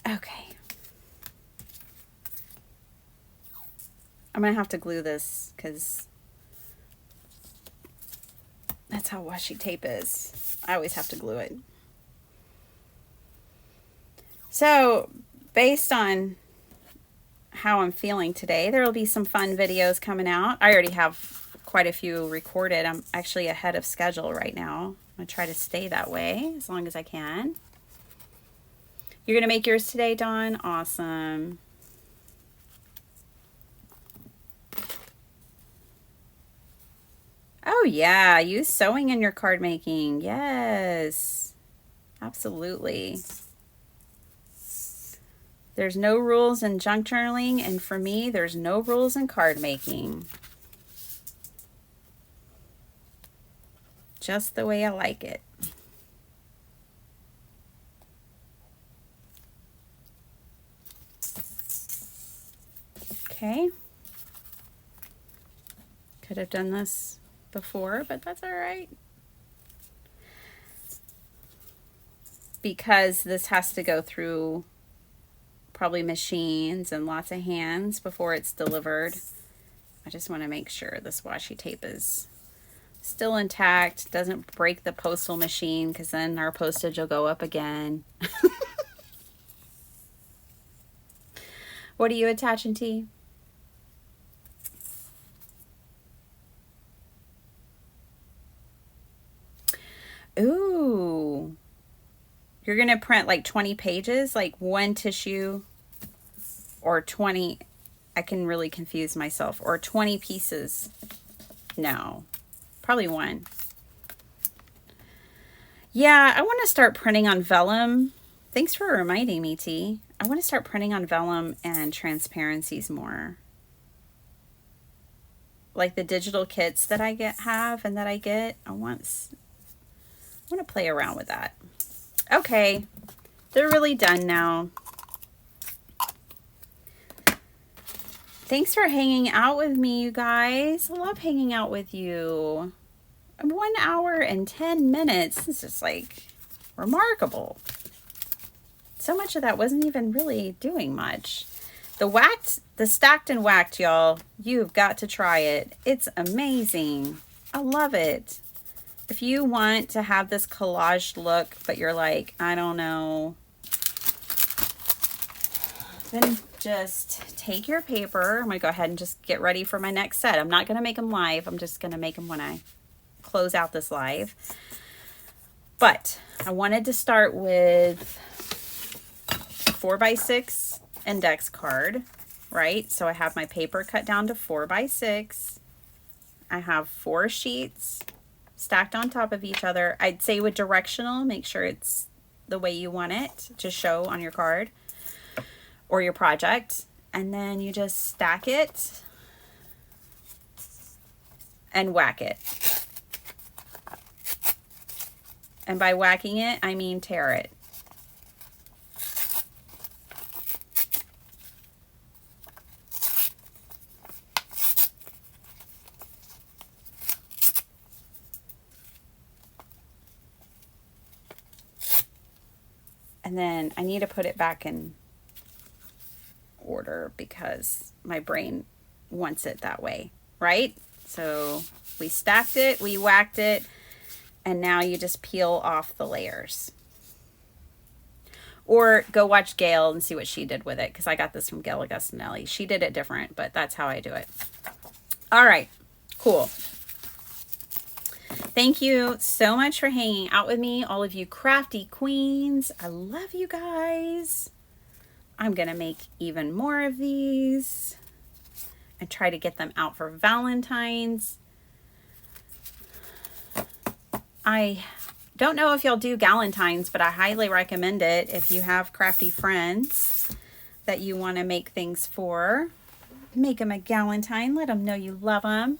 Okay. I'm going to have to glue this because that's how washi tape is. I always have to glue it. So, based on how I'm feeling today, there will be some fun videos coming out. I already have quite a few recorded. I'm actually ahead of schedule right now. I'm going to try to stay that way as long as I can. You're going to make yours today, Dawn? Awesome. Oh yeah, use sewing in your card making. Yes, absolutely. There's no rules in junk journaling, and for me, there's no rules in card making. Just the way I like it. Okay. Could have done this before, but that's all right. Because this has to go through probably machines and lots of hands before it's delivered. I just want to make sure this washi tape is still intact, doesn't break the postal machine, because then our postage will go up again. What are you attaching, T? Ooh. You're going to print like 20 pages, like one tissue, or 20. I can really confuse myself. Or 20 pieces. No, probably one. Yeah, I want to start printing on vellum. Thanks for reminding me, T. I want to start printing on vellum and transparencies more. Like the digital kits that I have and that I get. I want to play around with that. Okay, they're really done now. Thanks for hanging out with me, you guys. I love hanging out with you. 1 hour and 10 minutes. This is like remarkable. so much of that wasn't even really doing much. The stacked and whacked, y'all, you've got to try it. It's amazing. I love it. If you want to have this collage look, but you're like, I don't know, then just take your paper. I'm going to go ahead and just get ready for my next set. I'm not going to make them live. I'm just going to make them when I close out this live. But I wanted to start with 4x6 index card, right? So I have my paper cut down to 4x6. I have 4 sheets stacked on top of each other. I'd say with directional, make sure it's the way you want it to show on your card or your project. And then you just stack it and whack it. And by whacking it, I mean tear it. And then I need to put it back in order because my brain wants it that way, right? So we stacked it, we whacked it, and now you just peel off the layers. Or go watch Gail and see what she did with it, because I got this from Gail Augustinelli. She did it different, but that's how I do it. All right, cool. Thank you so much for hanging out with me, all of you crafty queens. I love you guys. I'm going to make even more of these and try to get them out for Valentine's. I don't know if y'all do Galentine's, but I highly recommend it if you have crafty friends that you want to make things for. Make them a Galentine. Let them know you love them.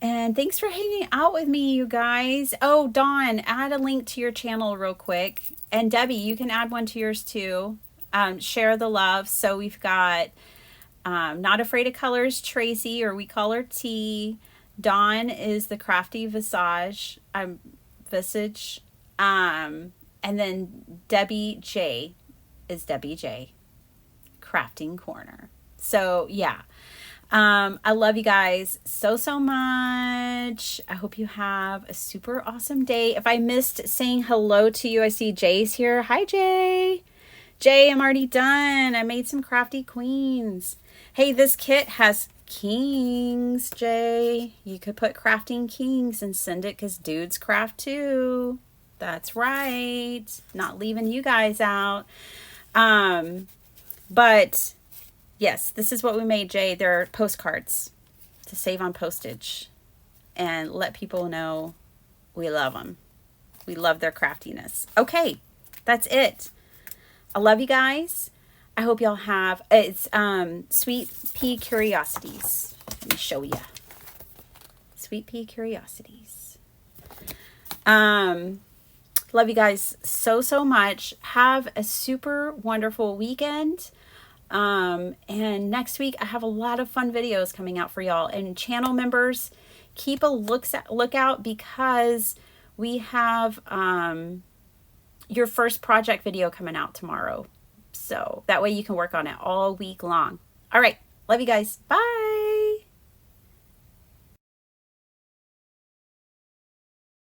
And thanks for hanging out with me, you guys. Oh, Dawn, add a link to your channel real quick. And Debbie, you can add one to yours too. Share the love. So we've got Not Afraid of Colors, Tracy, or we call her T. Dawn is the Crafty Visage. And then Debbie J is Debbie J. Crafting Corner. So yeah. I love you guys so much. I hope you have a super awesome day. If I missed saying hello to you, I see Jay's here. Hi, Jay. Jay, I'm already done. I made some crafty queens. Hey, this kit has kings, Jay. You could put crafting kings and send it because dudes craft too. That's right. Not leaving you guys out. But yes, this is what we made, Jay. They're postcards to save on postage and let people know we love them. We love their craftiness. Okay, that's it. I love you guys. I hope y'all have, it's Sweet Pea Curiosities. Let me show you. Sweet Pea Curiosities. Love you guys so much. Have a super wonderful weekend. And next week I have a lot of fun videos coming out for y'all, and channel members, keep a lookout because we have your first project video coming out tomorrow. So that way you can work on it all week long. All right. Love you guys. Bye.